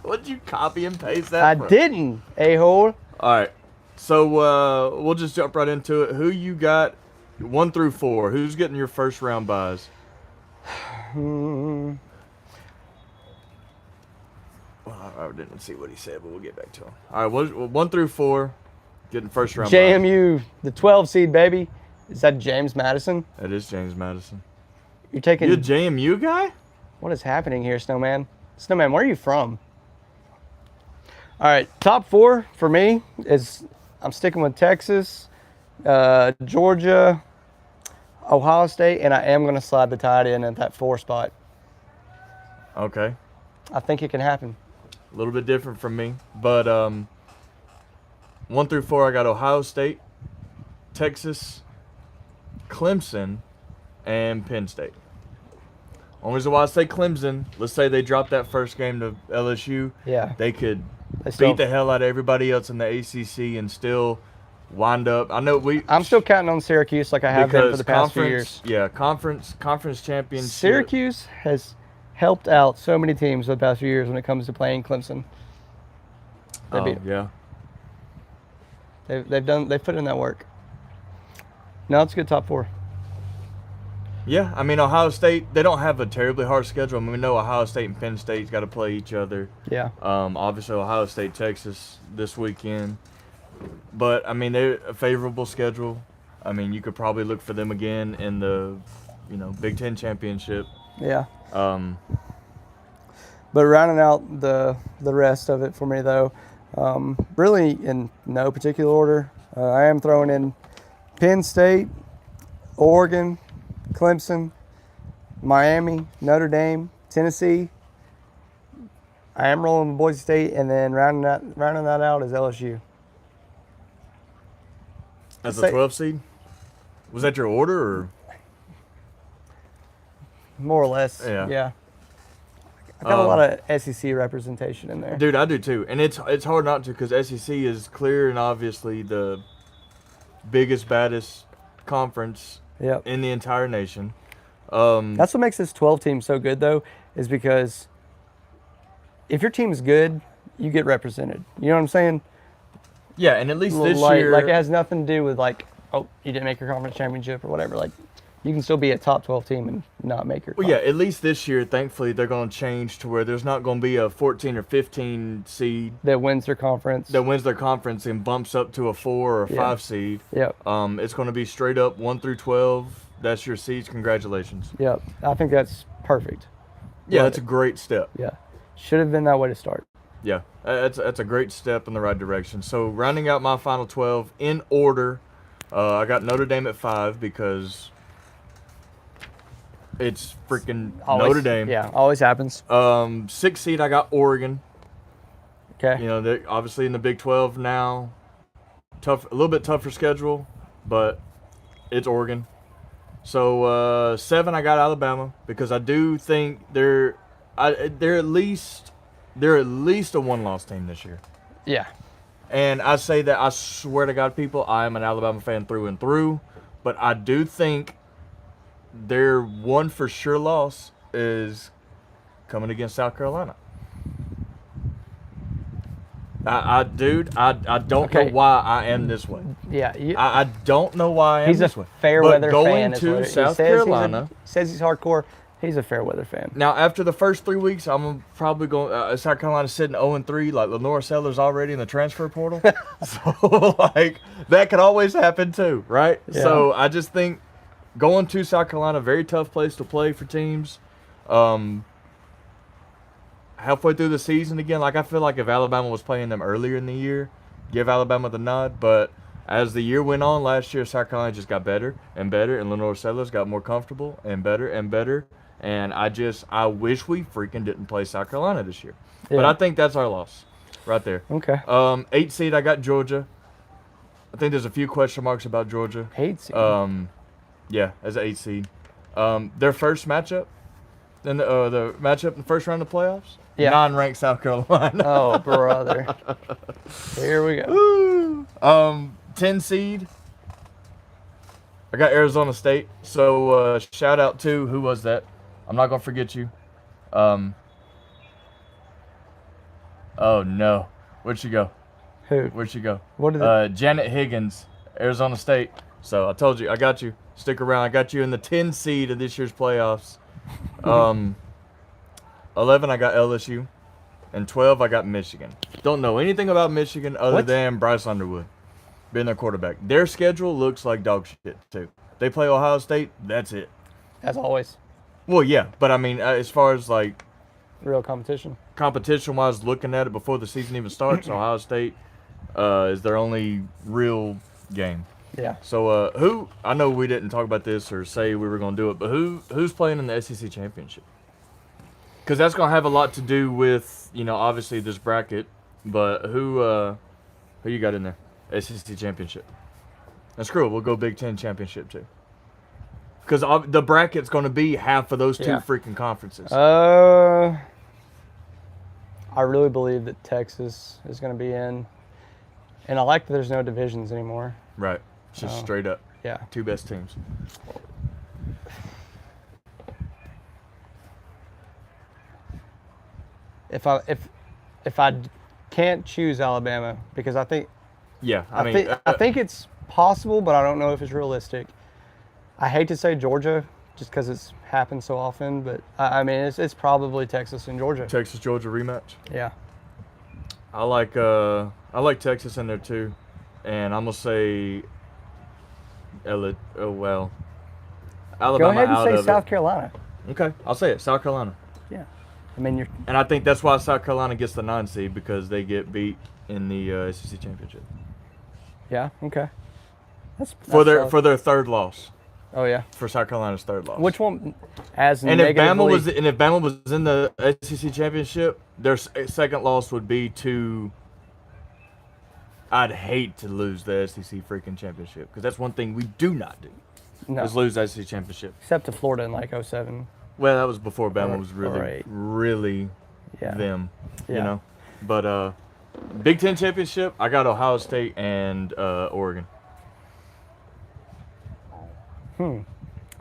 What'd you copy and paste that I from? didn't, a-hole. All right. So we'll just jump right into it. Who you got 1 through 4. Who's getting your first round buys? Mm, Well, I didn't see what he said, but we'll get back to him. All right, 1 through 4, getting first round buys. JMU, the 12 seed, baby. Is that James Madison? That is James Madison. You're taking. You a JMU guy? What is happening here, Snowman? Snowman, where are you from? All right, top 4 for me is I'm sticking with Texas, Georgia, Ohio State, and I am going to slide the Tide in at that 4 spot. Okay. I think it can happen. A little bit different from me, but 1 through 4, I got Ohio State, Texas, Clemson, and Penn State. Only reason why I say Clemson, let's say they drop that first game to LSU, Yeah. they could They still- beat the hell out of everybody else in the ACC and still wind up. I know I'm still counting on Syracuse like I have been for the past few years. Yeah, conference championship. Syracuse has helped out so many teams the past few years when it comes to playing Clemson. They beat 'em. Yeah. They've put in that work. No, it's a good top 4. Yeah, I mean, Ohio State, they don't have a terribly hard schedule. I mean, we know Ohio State and Penn State's got to play each other. Yeah. Obviously, Ohio State, Texas this weekend. But, I mean, they're a favorable schedule. I mean, you could probably look for them again in the, Big Ten championship. Yeah. Um, But rounding out the rest of it for me, though, really in no particular order, I am throwing in Penn State, Oregon, Clemson, Miami, Notre Dame, Tennessee. I am rolling with Boise State, and then rounding that out is LSU. as Say- a 12 seed? Was that your order, or? More or less. Yeah. Yeah. I got a lot of SEC representation in there. Dude, I do too. And it's hard not to, because SEC is clear and obviously the biggest, baddest conference Yep. in the entire nation. That's what makes this 12 team so good, though, is because if your team's good, you get represented. You know what I'm saying? Yeah, and at least this like, year, like it has nothing to do with like, oh, you didn't make your conference championship or whatever. Like, you can still be a top 12 team and not make your. well, yeah, at least this year, thankfully, they're going to change to where there's not going to be a 14 or 15 seed That wins their conference. that wins their conference and bumps up to a 4 or a Yeah. 5 seed. Yep. It's going to be straight up 1 through 12. That's your seeds. Congratulations. Yep. I think that's perfect. Yeah, Love that's it. a great step. Yeah. Should have been that way to start. Yeah, that's a great step in the right direction. So rounding out my final 12 in order, I got Notre Dame at 5 because it's freaking Always, Notre Dame. Yeah. Always happens. 6th seed, I got Oregon. Okay. You know, they're obviously in the Big 12 now. A little bit tougher schedule, but it's Oregon. So 7, I got Alabama because I do think they're at least a 1-loss team this year. Yeah. And I say that, I swear to God, people, I am an Alabama fan through and through, but I do think their one for sure loss is coming against South Carolina. I don't know Okay. why I am this way. Yeah. I don't know why I am He's a this way. fair But weather going fan. Is to what it- he South says Carolina. Says he's hardcore. He's a fair weather fan. Now, after the first 3 weeks, I'm probably going. South Carolina sitting 0-3, like Lenore Sellers already in the transfer portal. So, like, that could always happen too, right? Yeah. So, I just think going to South Carolina, very tough place to play for teams. Halfway through the season again, like, I feel like if Alabama was playing them earlier in the year, give Alabama the nod. But as the year went on, last year, South Carolina just got better and better, and Lenore Sellers got more comfortable and better and better. And I wish we freaking didn't play South Carolina this year. But Yeah. I think that's our loss right there. Okay. 8th seed, I got Georgia. I think there's a few question marks about Georgia. Hates you. Yeah, as an 8th seed. Their first matchup, then the matchup in the first round of the playoffs, Yeah. non-ranked South Carolina. Oh, brother. Here we go. Woo! 10 seed. I got Arizona State. So shout out to, who was that? I'm not gonna forget you. Oh no, where'd she go? Who? Where'd she go? What did it? Janet Higgins, Arizona State. So I told you, I got you. Stick around. I got you in the 10 seed of this year's playoffs. 11, I got LSU. And 12, I got Michigan. Don't know anything about Michigan other than Bryce Underwood being their quarterback. Their schedule looks like dog shit, too. They play Ohio State, that's it. As always. Well, yeah, but I mean, as far as like real competition-wise, looking at it before the season even starts, Ohio State is their only real game. Yeah. So who? I know we didn't talk about this or say we were going to do it, but who's playing in the SEC championship? Because that's going to have a lot to do with, you know, obviously this bracket. But who you got in there? SEC championship. That's cool. We'll go Big Ten championship too. Because the bracket's going to be half of those two freaking conferences. I really believe that Texas is going to be in. And I like that there's no divisions anymore. Right. Just straight up. Yeah. Two best teams. If I can't choose Alabama, because I think I think it's possible, but I don't know if it's realistic. I hate to say Georgia just because it's happened so often, but I mean it's probably Texas and Georgia. Texas Georgia rematch. Yeah. I like Texas in there too, and I'm gonna say Alabama. Go ahead and say South Carolina. Okay, I'll say it. South Carolina. Yeah. I mean, and I think that's why South Carolina gets the 9 seed because they get beat in the SEC championship. Yeah. Okay. That's for their third loss. Oh yeah. For South Carolina's third loss. Which one? If Bama was in the SEC championship, their second loss would be to. I'd hate to lose the SEC freaking championship because that's one thing we do not do. No. Is lose the SEC championship. Except to Florida in like 07. Well, that was before Bama was really them, you know. But Big Ten championship, I got Ohio State and Oregon.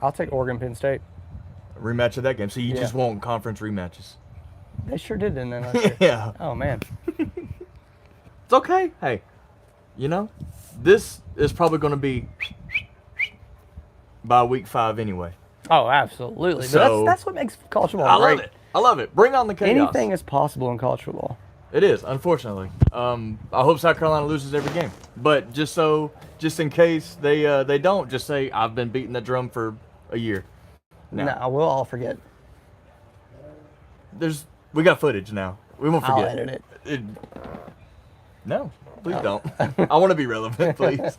I'll take Oregon, Penn State. Rematch of that game. So you just want conference rematches. They sure did, didn't they? Last year? Yeah. Oh man. It's okay. Hey, you know, this is probably going to be by week 5 anyway. Oh, absolutely. So, but that's what makes college football great. I love it. Bring on the chaos. Anything is possible in college football. It is, unfortunately. I hope South Carolina loses every game. But just in case they don't, just say, I've been beating the drum for a year. No, we'll all forget. We got footage now. We won't forget. I'll edit it. No, please don't. I want to be relevant, please.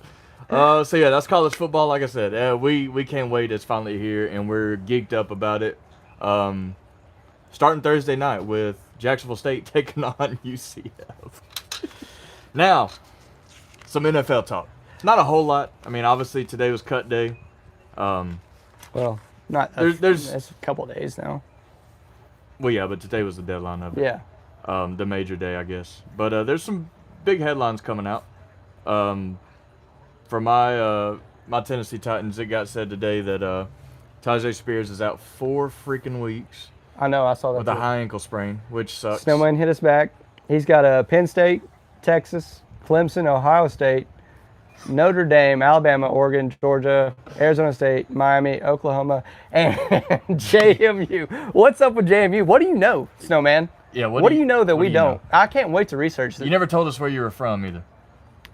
So yeah, that's college football. Like I said, we can't wait. It's finally here, and we're geeked up about it. Starting Thursday night with Jacksonville State taking on UCF. Now, some NFL talk. Not a whole lot. I mean, obviously today was cut day. Well, not. There's a couple of days now. Well, yeah, but today was the deadline of it. Yeah. The major day, I guess. But there's some big headlines coming out. For my Tennessee Titans, it got said today that Tyjae Spears is out 4 freaking weeks. I know, I saw that with a high ankle sprain, which sucks. Snowman hit us back. He's got Penn State, Texas, Clemson, Ohio State, Notre Dame, Alabama, Oregon, Georgia, Arizona State, Miami, Oklahoma, and JMU. What's up with JMU? What do you know, Snowman? Yeah, what do you know that we don't? I can't wait to research this. You never told us where you were from either.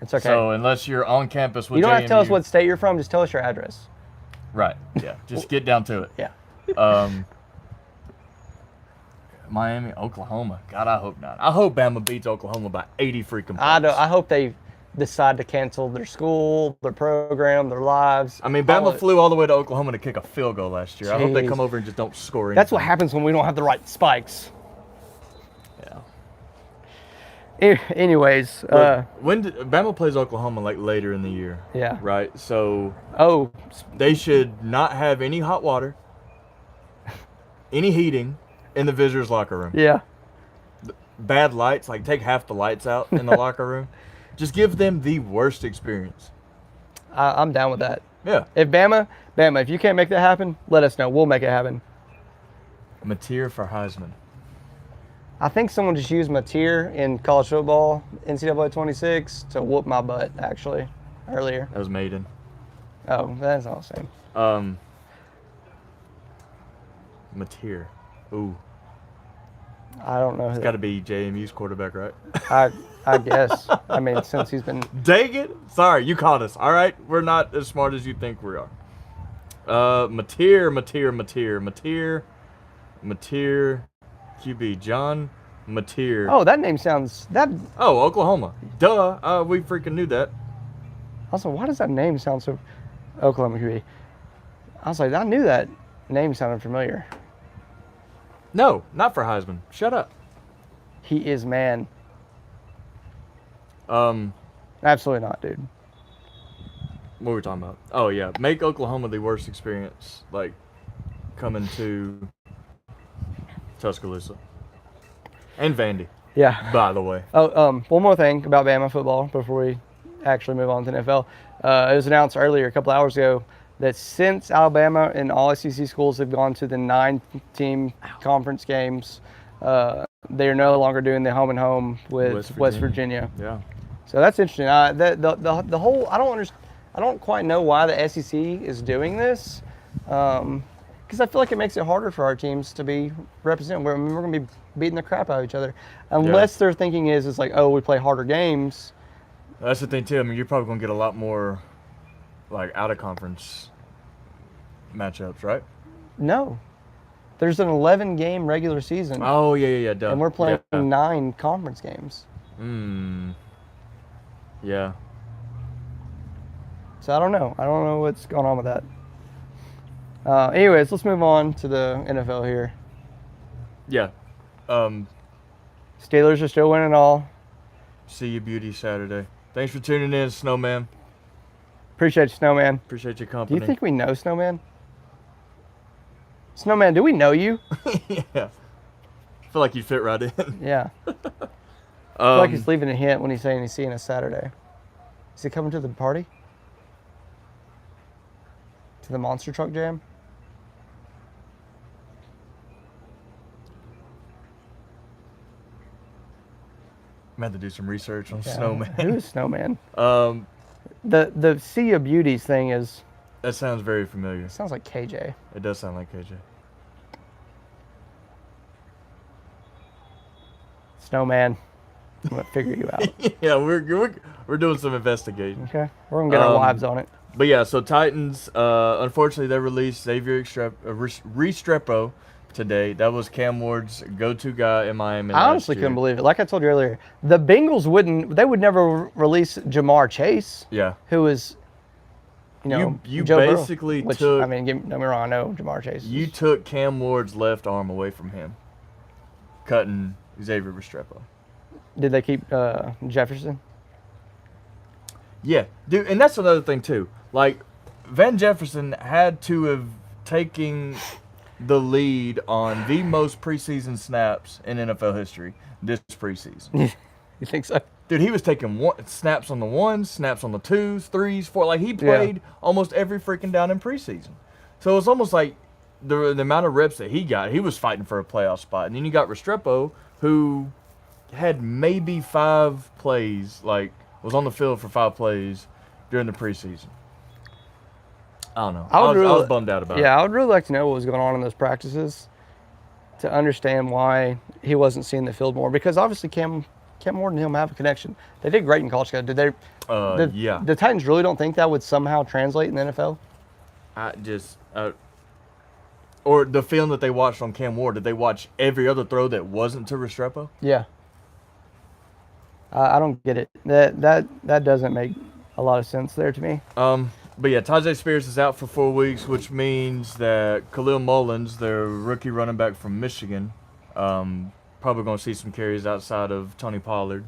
It's okay. So unless you're on campus with JMU. You don't have to tell us what state you're from. Just tell us your address. Right. Yeah. Just get down to it. Yeah. Miami, Oklahoma. God, I hope not. I hope Bama beats Oklahoma by 80 freaking points. I hope they decide to cancel their school, their program, their lives. I mean, Bama flew all the way to Oklahoma to kick a field goal last year. Jeez. I hope they come over and just don't score anything. That's what happens when we don't have the right spikes. Yeah. Anyways. Bama plays Oklahoma like later in the year. Yeah. Right? So. Oh. They should not have any hot water, any heating in the visitors' locker room. Yeah. Bad lights, like take half the lights out in the locker room. Just give them the worst experience. I'm down with that. Yeah. If Bama, if you can't make that happen, let us know. We'll make it happen. Mateer for Heisman. I think someone just used Mateer in college football, NCAA 26, to whoop my butt, actually, earlier. That was Maiden. Oh, that's all the same. Mateer. Ooh, I don't know. it's got to be JMU's quarterback, right? I guess. I mean, since he's been. Dang it! Sorry, you caught us. All right, we're not as smart as you think we are. Mateer, QB John Mateer. Oh, that name sounds. Oh, Oklahoma. Duh. We freaking knew that. Also, why does that name sound so. Oklahoma QB. I was like, I knew that name sounded familiar. No, not for Heisman. Shut up. He is man. Absolutely not, dude. What were we talking about? Oh yeah, make Oklahoma the worst experience, like coming to Tuscaloosa and Vandy. Yeah. By the way. Oh, one more thing about Bama football before we actually move on to the NFL. It was announced earlier, a couple hours ago, that since Alabama and all SEC schools have gone to the 9-team conference games, they are no longer doing the home and home with West Virginia. Yeah. So that's interesting. The whole I don't quite know why the SEC is doing this, because I feel like it makes it harder for our teams to be represented. We're going to be beating the crap out of each other, unless their thinking is like, oh, we play harder games. That's the thing too. I mean, you're probably going to get a lot more like out of conference matchups, right? No, there's an 11-game regular season. Oh yeah. Duh. And we're playing 9 conference games. Yeah. So I don't know. I don't know what's going on with that. Anyways, let's move on to the NFL here. Yeah. Steelers are still winning all. See you, beauty Saturday. Thanks for tuning in, Snowman. Appreciate you, Snowman. Appreciate your Do company. you think we know Snowman? Snowman, do we know you? Yeah. I feel like you fit right in. Yeah. I feel like he's leaving a hint when he's saying he's seeing us Saturday. Is he coming to the party? To the Monster Truck Jam? I'm going to do some research on Snowman. Who is Snowman? The Sea of Beauties thing is. That sounds very familiar. Sounds like KJ. It does sound like KJ. Snowman. I'm gonna figure you out. Yeah, we're doing some investigating. Okay, we're gonna get our wives on it. But yeah, so Titans. Unfortunately, they released Xavier Restrepo today. That was Cam Ward's go-to guy in Miami. I honestly couldn't believe it. Like I told you earlier, the Bengals would never release Jamar Chase. Yeah. Who is, you Joe basically Burrow, which, took. I mean, don't get me wrong, I know Jamar Chase. You took Cam Ward's left arm away from him, cutting Xavier Restrepo. Did they keep Jefferson? Yeah, dude, and that's another thing too. Like, Van Jefferson had to have taken the lead on the most preseason snaps in NFL history this preseason. You think so? Dude, he was taking snaps on the ones, snaps on the twos, threes, four. Like, he played almost every freaking down in preseason. So it's almost like the amount of reps that he got, he was fighting for a playoff spot. And then you got Restrepo, who had maybe 5 plays, like, was on the field for 5 plays during the preseason. I don't know. I was bummed out about it. Yeah, I would really like to know what was going on in those practices to understand why he wasn't seeing the field more. Because obviously Cam Ward and him have a connection. They did great in college. Did they? Yeah. The Titans really don't think that would somehow translate in the NFL? Or the film that they watched on Cam Ward, did they watch every other throw that wasn't to Restrepo? Yeah. I don't get it. That doesn't make a lot of sense there to me. But yeah, Tyjae Spears is out for 4 weeks, which means that Khalil Mullins, their rookie running back from Michigan, probably going to see some carries outside of Tony Pollard,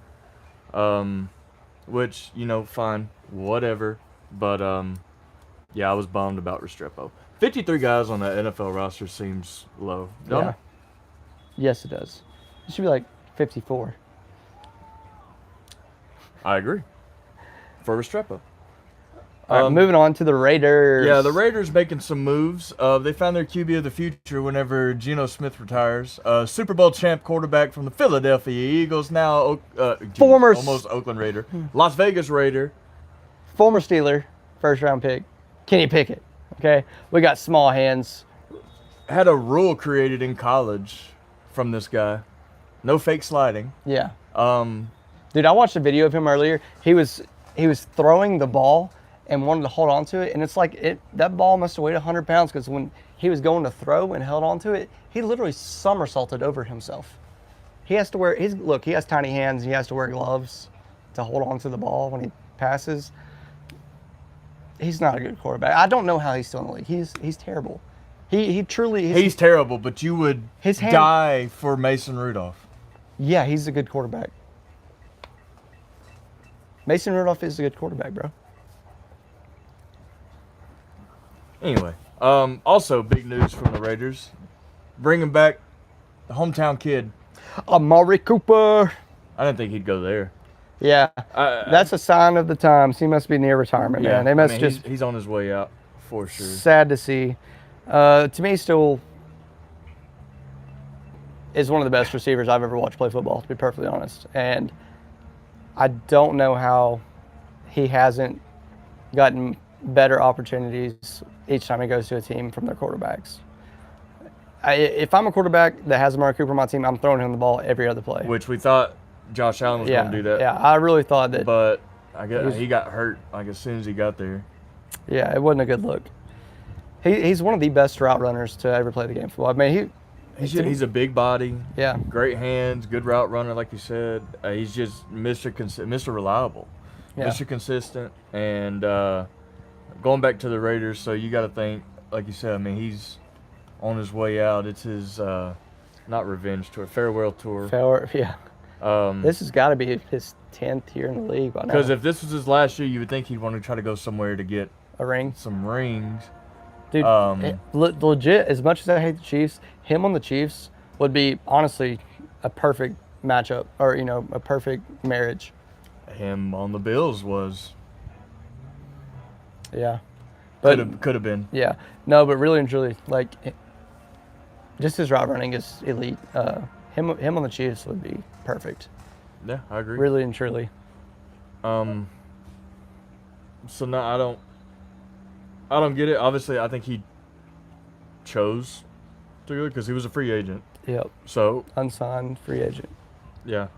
which, fine, whatever. But, yeah, I was bummed about Restrepo. 53 guys on the NFL roster seems low, don't it? Yes, it does. It should be like 54. I agree. For Restrepo. All right, moving on to the Raiders. Yeah, the Raiders making some moves. They found their QB of the future whenever Geno Smith retires. Super Bowl champ quarterback from the Philadelphia Eagles, now almost Oakland Raider. Las Vegas Raider. Former Steeler, first-round pick. Kenny Pickett. Okay, we got small hands. Had a rule created in college from this guy. No fake sliding. Yeah. Um, Dude, I watched a video of him earlier. He was throwing the ball and wanted to hold on to it, and it's like that ball must have weighed 100 pounds because when he was going to throw and held on to it, he literally somersaulted over himself. He has to wear he has tiny hands. He has to wear gloves to hold on to the ball when he passes. He's not a good quarterback. I don't know how he's still in the league. He's terrible. He truly he's terrible, but you would his hand, die for Mason Rudolph. Yeah, he's a good quarterback. Mason Rudolph is a good quarterback, bro. Anyway, also big news from the Raiders, bringing back the hometown kid. Amari Cooper. I didn't think he'd go there. Yeah, that's a sign of the times. He must be near retirement, man. They must he's on his way out for sure. Sad to see. To me, still is one of the best receivers I've ever watched play football, to be perfectly honest. And I don't know how he hasn't gotten better opportunities each time he goes to a team from their quarterbacks. If I'm a quarterback that has Amari Cooper on my team, I'm throwing him the ball every other play. Which we thought Josh Allen was going to do that. Yeah, I really thought that. But I guess he got hurt like as soon as he got there. Yeah, it wasn't a good look. He's one of the best route runners to ever play the game of football. I mean, he's a big body. Yeah. Great hands, good route runner, like you said. He's just Mr. Reliable. Yeah. Mr. Consistent. And going back to the Raiders, so you got to think, like you said, I mean, he's on his way out. It's his, not revenge tour, farewell tour. Yeah. This has got to be his 10th year in the league by now. Because if this was his last year, you would think he'd want to try to go somewhere to get a ring, some rings. Dude, legit, as much as I hate the Chiefs, him on the Chiefs would be, honestly, a perfect matchup or, a perfect marriage. Him on the Bills was. Yeah. But could have been. Yeah. No, but really and truly, like, just his route running is elite. Him on the Chiefs would be perfect. Yeah, I agree. Really and truly. So no, I don't get it. Obviously, I think he chose to go because he was a free agent. Yep. So unsigned free agent. Yeah.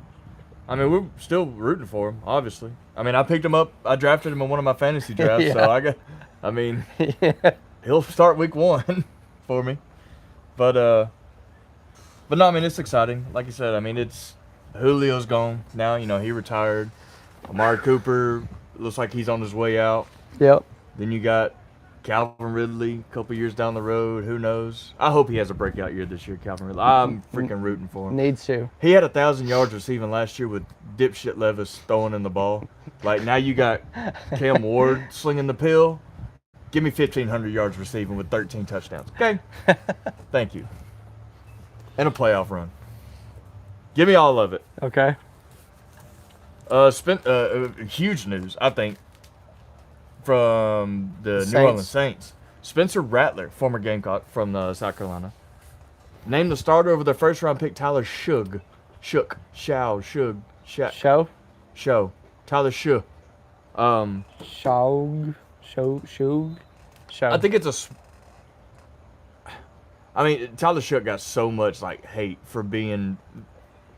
I mean, we're still rooting for him, obviously. I mean, I picked him up. I drafted him in one of my fantasy drafts. Yeah. So he'll start week 1 for me. But no, I mean, it's exciting. Like you said, I mean, Julio's gone now. He retired. Amari Cooper looks like he's on his way out. Yep. Then you got Calvin Ridley a couple years down the road. Who knows? I hope he has a breakout year this year, Calvin Ridley. I'm freaking rooting for him. Needs to. He had 1,000 yards receiving last year with dipshit Levis throwing in the ball. Like, now you got Cam Ward slinging the pill. Give me 1,500 yards receiving with 13 touchdowns. Okay? Thank you. And a playoff run. Give me all of it. Okay. Huge news, I think, from the Saints. New Orleans Saints. Spencer Rattler, former Gamecock from South Carolina, named the starter over their first-round pick Tyler Shough. Tyler Shough. I think it's Tyler Shough got so much hate for being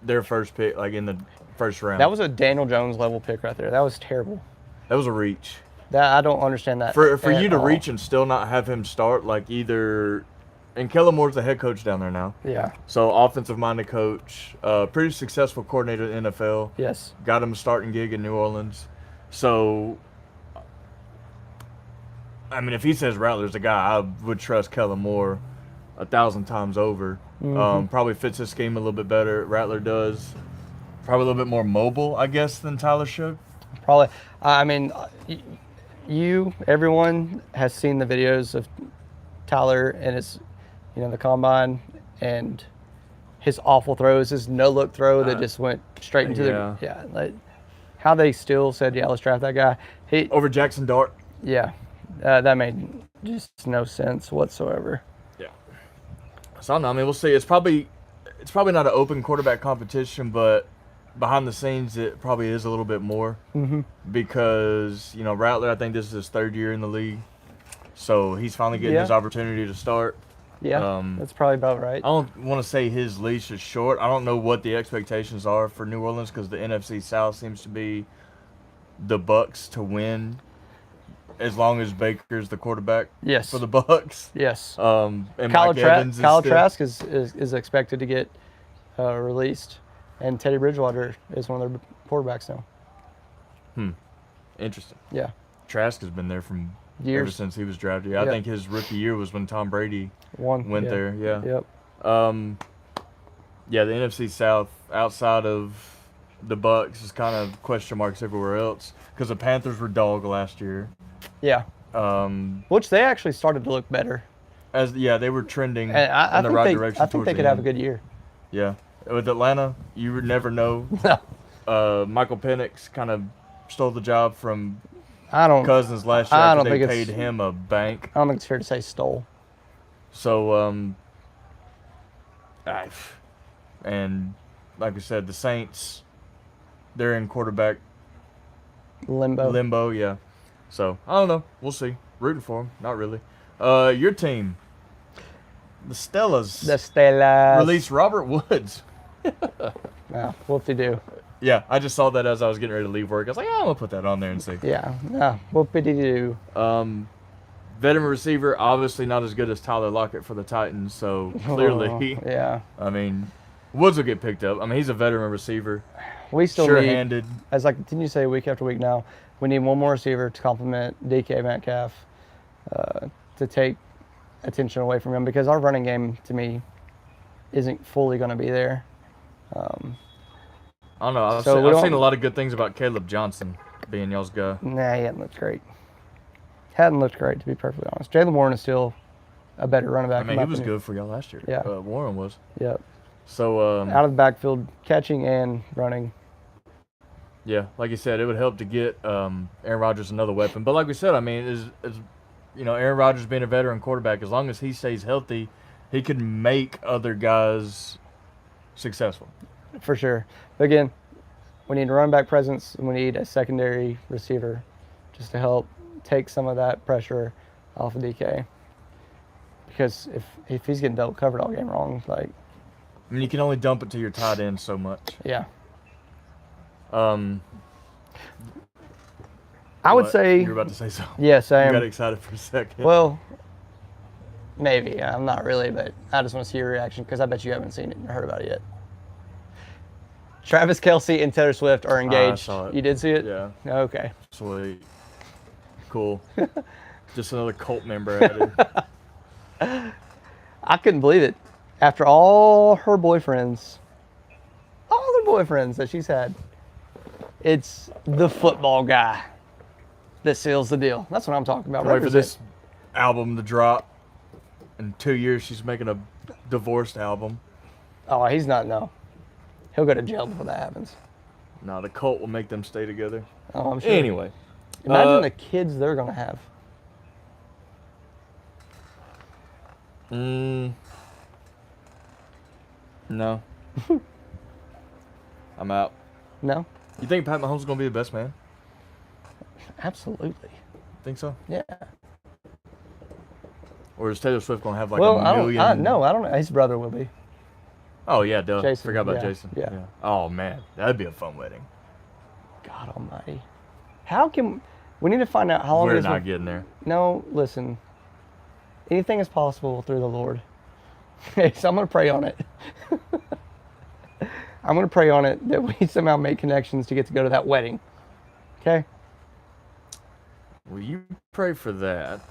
their first pick, in the first round. That was a Daniel Jones level pick right there. That was terrible. That was a reach. I don't understand that. For you to reach and still not have him start, and Kellen Moore's the head coach down there now. Yeah. So offensive-minded coach, pretty successful coordinator in the NFL. Yes. Got him a starting gig in New Orleans. So, I mean, if he says Rattler's the guy, I would trust Kellen Moore 1,000 times over. Mm-hmm. Probably fits his scheme a little bit better. Rattler does. Probably a little bit more mobile, I guess, than Tyler Shough. Probably. I mean, everyone has seen the videos of Tyler and his, the combine and his awful throws, his no-look throw that just went straight into how they still said, let's draft that guy. Over Jackson Dart. Yeah. That made just no sense whatsoever. Yeah. So, I don't know. I mean, we'll see. It's probably not an open quarterback competition, but behind the scenes, it probably is a little bit more. Mm-hmm. Because, Rattler, I think this is his 3rd year in the league. So he's finally getting Yeah. his opportunity to start. Yeah, that's probably about right. I don't want to say his leash is short. I don't know what the expectations are for New Orleans because the NFC South seems to be the Bucks to win as long as Baker's the quarterback Yes. for the Bucks. Yes. And Kyle, Mike Evans is Kyle still- Trask is expected to get released, and Teddy Bridgewater is one of their quarterbacks now. Interesting. Yeah. Trask has been there from ever Years. since he was drafted. I Yeah. think his rookie year was when Tom Brady One went yeah. there. Yeah. Yep. Yeah, the NFC South outside of the Bucks is kind of question marks everywhere else because the Panthers were dog last year. Yeah. Which they actually started to look better. They were trending And I in the think right they, direction. I think towards they the could have a end. good year. Yeah, with Atlanta, you would never know. No. Michael Penix kind of stole the job from I don't. Cousins last year I after don't they think paid it's- him a bank. I don't think it's fair to say stole. So, and like I said, the Saints, they're in quarterback limbo, yeah. So, I don't know. We'll see. Rooting for them. Not really. Your team, the Stellas, The Stellas. released Robert Woods. Yeah, whoop-de-doo. Yeah, I just saw that as I was getting ready to leave work. I was like, I'm going to put that on there and see. Yeah, whoop-de-doo. Veteran receiver, obviously not as good as Tyler Lockett for the Titans, so clearly, Yeah. I mean, Woods will get picked up. I mean, he's a veteran receiver, We still need, sure-handed. as I continue to say week after week now, we need one more receiver to complement DK Metcalf to take attention away from him because our running game, to me, isn't fully going to be there. I don't know. I've, So seen, we I've don't- seen a lot of good things about Caleb Johnson being y'all's guy. Nah, he hadn't looked great. Hadn't looked great, to be perfectly honest. Jalen Warren is still a better running back. I mean, in my he was opinion. good for y'all last year. Yeah. Warren was. Yep. So, Out of the backfield, catching and running. yeah, like you said, it would help to get Aaron Rodgers another weapon. But like we said, I mean, is Aaron Rodgers being a veteran quarterback, as long as he stays healthy, he can make other guys successful. For sure. But again, we need a running back presence, and we need a secondary receiver just to help take some of that pressure off of DK. Because if he's getting double covered all game wrong, like, I mean, you can only dump it to your tight end so much. yeah. I I would say, You're about to say something. yes, I You got am. excited for a second. Well, maybe. I'm not really, but I just want to see your reaction because I bet you haven't seen it or heard about it yet. Travis Kelce and Taylor Swift are engaged. saw it. You did see it? Yeah, Okay. sweet. Cool. Just another cult member added. I couldn't believe it. After all her boyfriends, all the boyfriends that she's had, it's the football guy that seals the deal. That's what I'm talking about. Wait for Represent. this album to drop. In 2 years, she's making a divorced album. Oh, he's not, no. He'll go to jail before that happens. No, the cult will make them stay together. Oh, I'm sure. Anyway. Imagine the kids they're going to have. No. I'm out. No? You think Pat Mahomes is going to be the best man? Absolutely. Think so? Yeah. Or is Taylor Swift going to have like Well, a I million? don't know. His brother will be. Oh, yeah, duh. Jason, Forgot about yeah, Jason. yeah. Oh, man. That'd be a fun wedding. God almighty. How can... We need to find out how long it We're is. not getting there. No, listen. Anything is possible through the Lord. Okay, so I'm going to pray on it. I'm going to pray on it that we somehow make connections to get to go to that wedding. Okay? Well, you pray for that.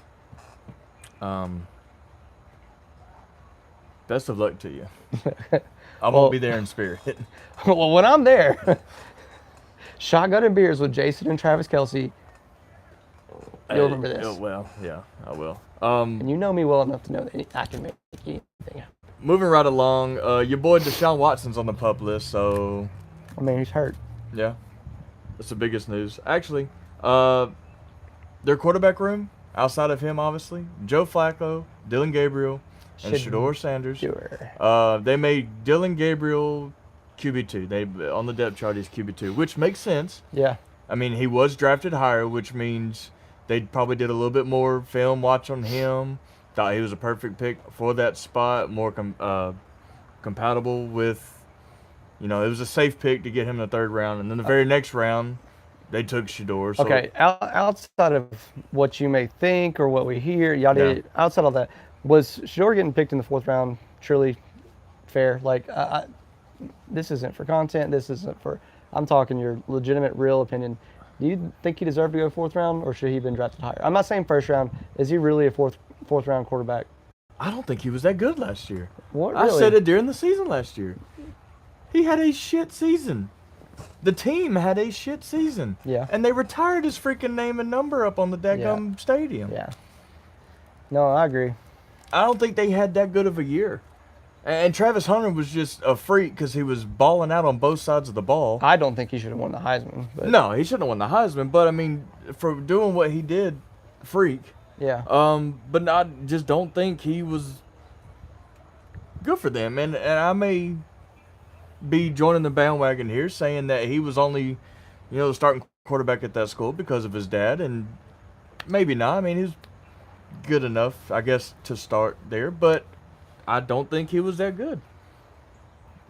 Best of luck to you. I won't be there in spirit. Well, when I'm there, shotgun and beers with Jason and Travis Kelce, you'll remember this. Well, yeah, I will. And you know me well enough to know that I can make anything happen. Moving right along, your boy Deshaun Watson's on the pup list, so I mean, he's hurt. yeah, that's the biggest news. Actually, their quarterback room, outside of him, obviously, Joe Flacco, Dylan Gabriel, and Shador Sanders. Sure. They made Dylan Gabriel QB2. They on the depth chart he's QB2, which makes sense. Yeah. I mean, he was drafted higher, which means they probably did a little bit more film watch on him. Thought he was a perfect pick for that spot, more compatible with, it was a safe pick to get him in the third round. And then the very next round, they took Shedeur. So Okay, outside of what you may think or what we hear, y'all did, outside of that, was Shedeur getting picked in the fourth round truly fair? Like, this isn't for content. This isn't for, I'm talking your legitimate, real opinion. Do you think he deserved to go fourth round, or should he have been drafted higher? I'm not saying first round. Is he really a fourth round quarterback? I don't think he was that good last year. What, I really? said it during the season last year. He had a shit season. The team had a shit season. Yeah. And they retired his freaking name and number up on the daggum stadium. Yeah. No, I agree. I don't think they had that good of a year. And Travis Hunter was just a freak because he was balling out on both sides of the ball. I don't think he should have won the Heisman. But No, he shouldn't have won the Heisman. But, I mean, for doing what he did, freak. yeah. But I just don't think he was good for them. And I may be joining the bandwagon here saying that he was only, the starting quarterback at that school because of his dad. And maybe not. I mean, he's good enough, I guess, to start there. But I don't think he was that good.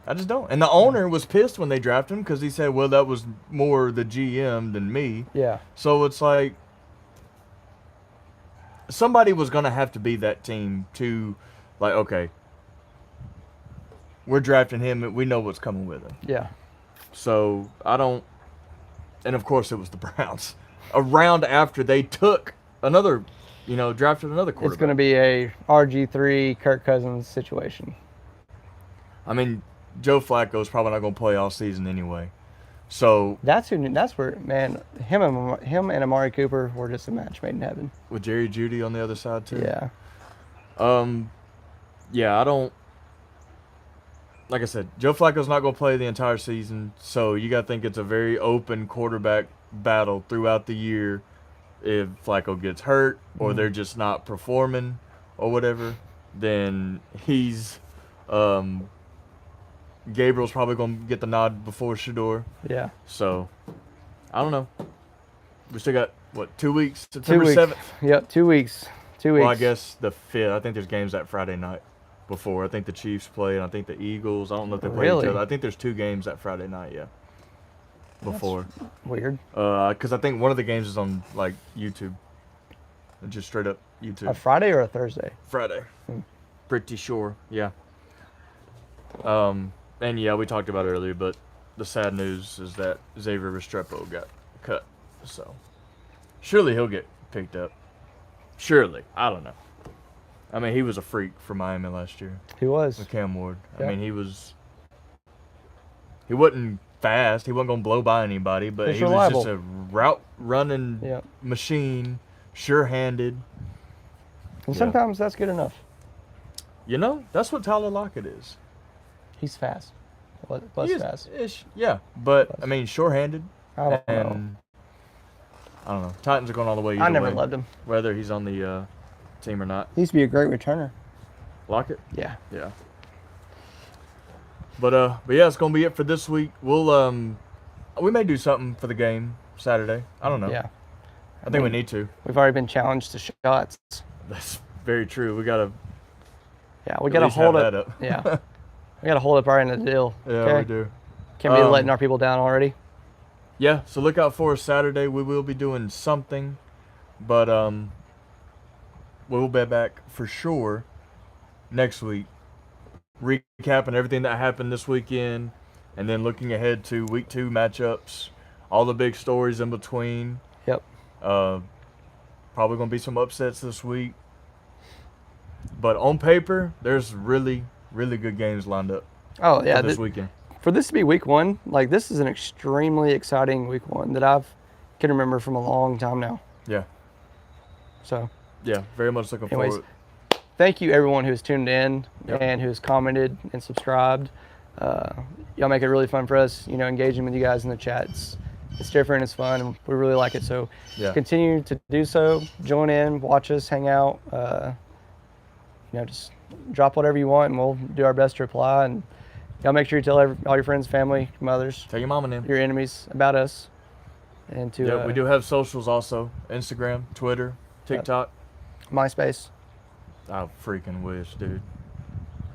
I just don't. And the owner was pissed when they drafted him because he said, well, that was more the GM than me. Yeah. So it's like somebody was going to have to be that team to, like, okay, we're drafting him and we know what's coming with him. Yeah. So I don't. And, of course, it was the Browns. A round after they took another, drafted another quarterback. It's going to be a RG3 Kirk Cousins situation. I mean, Joe Flacco's probably not going to play all season anyway. So That's where, man, him and Amari Cooper were just a match made in heaven. with Jerry Jeudy on the other side too. Yeah. Yeah, I don't. Like I said, Joe Flacco's not going to play the entire season, so you got to think it's a very open quarterback battle throughout the year. If Flacco gets hurt or they're just not performing or whatever, then he's Gabriel's probably going to get the nod before Shedeur. Yeah. So, I don't know. We still got, 2 weeks? 2 September weeks. 7th? Yep, 2 weeks. 2 weeks. Well, I guess the 5th. I think there's games that Friday night before. I think the Chiefs play, and I think the Eagles. I don't know if they play Really? each other. I think there's 2 games that Friday night, yeah. Before. Weird. Because I think one of the games is on, like, YouTube. Just straight up YouTube. A Friday or a Thursday? Friday. Pretty sure, yeah. And yeah, we talked about it earlier, but the sad news is that Xavier Restrepo got cut. So surely he'll get picked up. Surely. I don't know. I mean, he was a freak for Miami last year He was. with Cam Ward. Yeah. I mean, he wasn't fast. He wasn't going to blow by anybody, but He's he was reliable. just a route running Yeah. machine, sure-handed. And Yeah. sometimes that's good enough. That's what Tyler Lockett is. He's fast. Plus He is fast. ish, yeah. But, I mean, sure-handed. I don't know. And I don't know. Titans are going all the way either I never way, loved him. whether he's on the team or not. He used to be a great returner. Lockett? Yeah. Yeah. But yeah, it's gonna be it for this week. We'll we may do something for the game Saturday. I don't know. Yeah. I think we need to. We've already been challenged to shots. That's very true. We gotta. Yeah, we At got to least hold have it. that up. Yeah. We got to hold up our end of the deal. Yeah, okay? we do. Can't be Um, letting our people down already. Yeah, so look out for us Saturday. We will be doing something, but we'll be back for sure next week, recapping everything that happened this weekend, and then looking ahead to week 2 matchups, all the big stories in between. Yep. Probably gonna be some upsets this week, but on paper, there's really, really good games lined up Oh, yeah. for this weekend. For this to be week 1, like, this is an extremely exciting week 1 that can remember from a long time now. Yeah, So, yeah, very much looking Anyways, forward. thank you everyone who's tuned in Yep. and who's commented and subscribed. Y'all make it really fun for us, engaging with you guys in the chats. It's different, it's fun, and we really like it. So Yeah. continue to do so. Join in, watch us, hang out. Just drop whatever you want, and we'll do our best to reply. And y'all make sure you tell all your friends, family, mothers, Tell your mom and them. your enemies about us. and to Yeah, we do have socials also: Instagram, Twitter, TikTok. MySpace. I freaking wish, dude.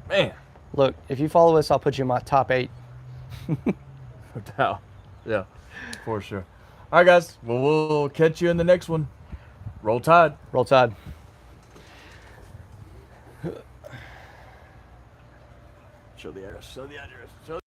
Man, Look, if you follow us, I'll put you in my top 8. no doubt. Yeah, for sure. All right, guys. Well, we'll catch you in the next one. Roll Tide. Roll Tide. Show the address. Show the address.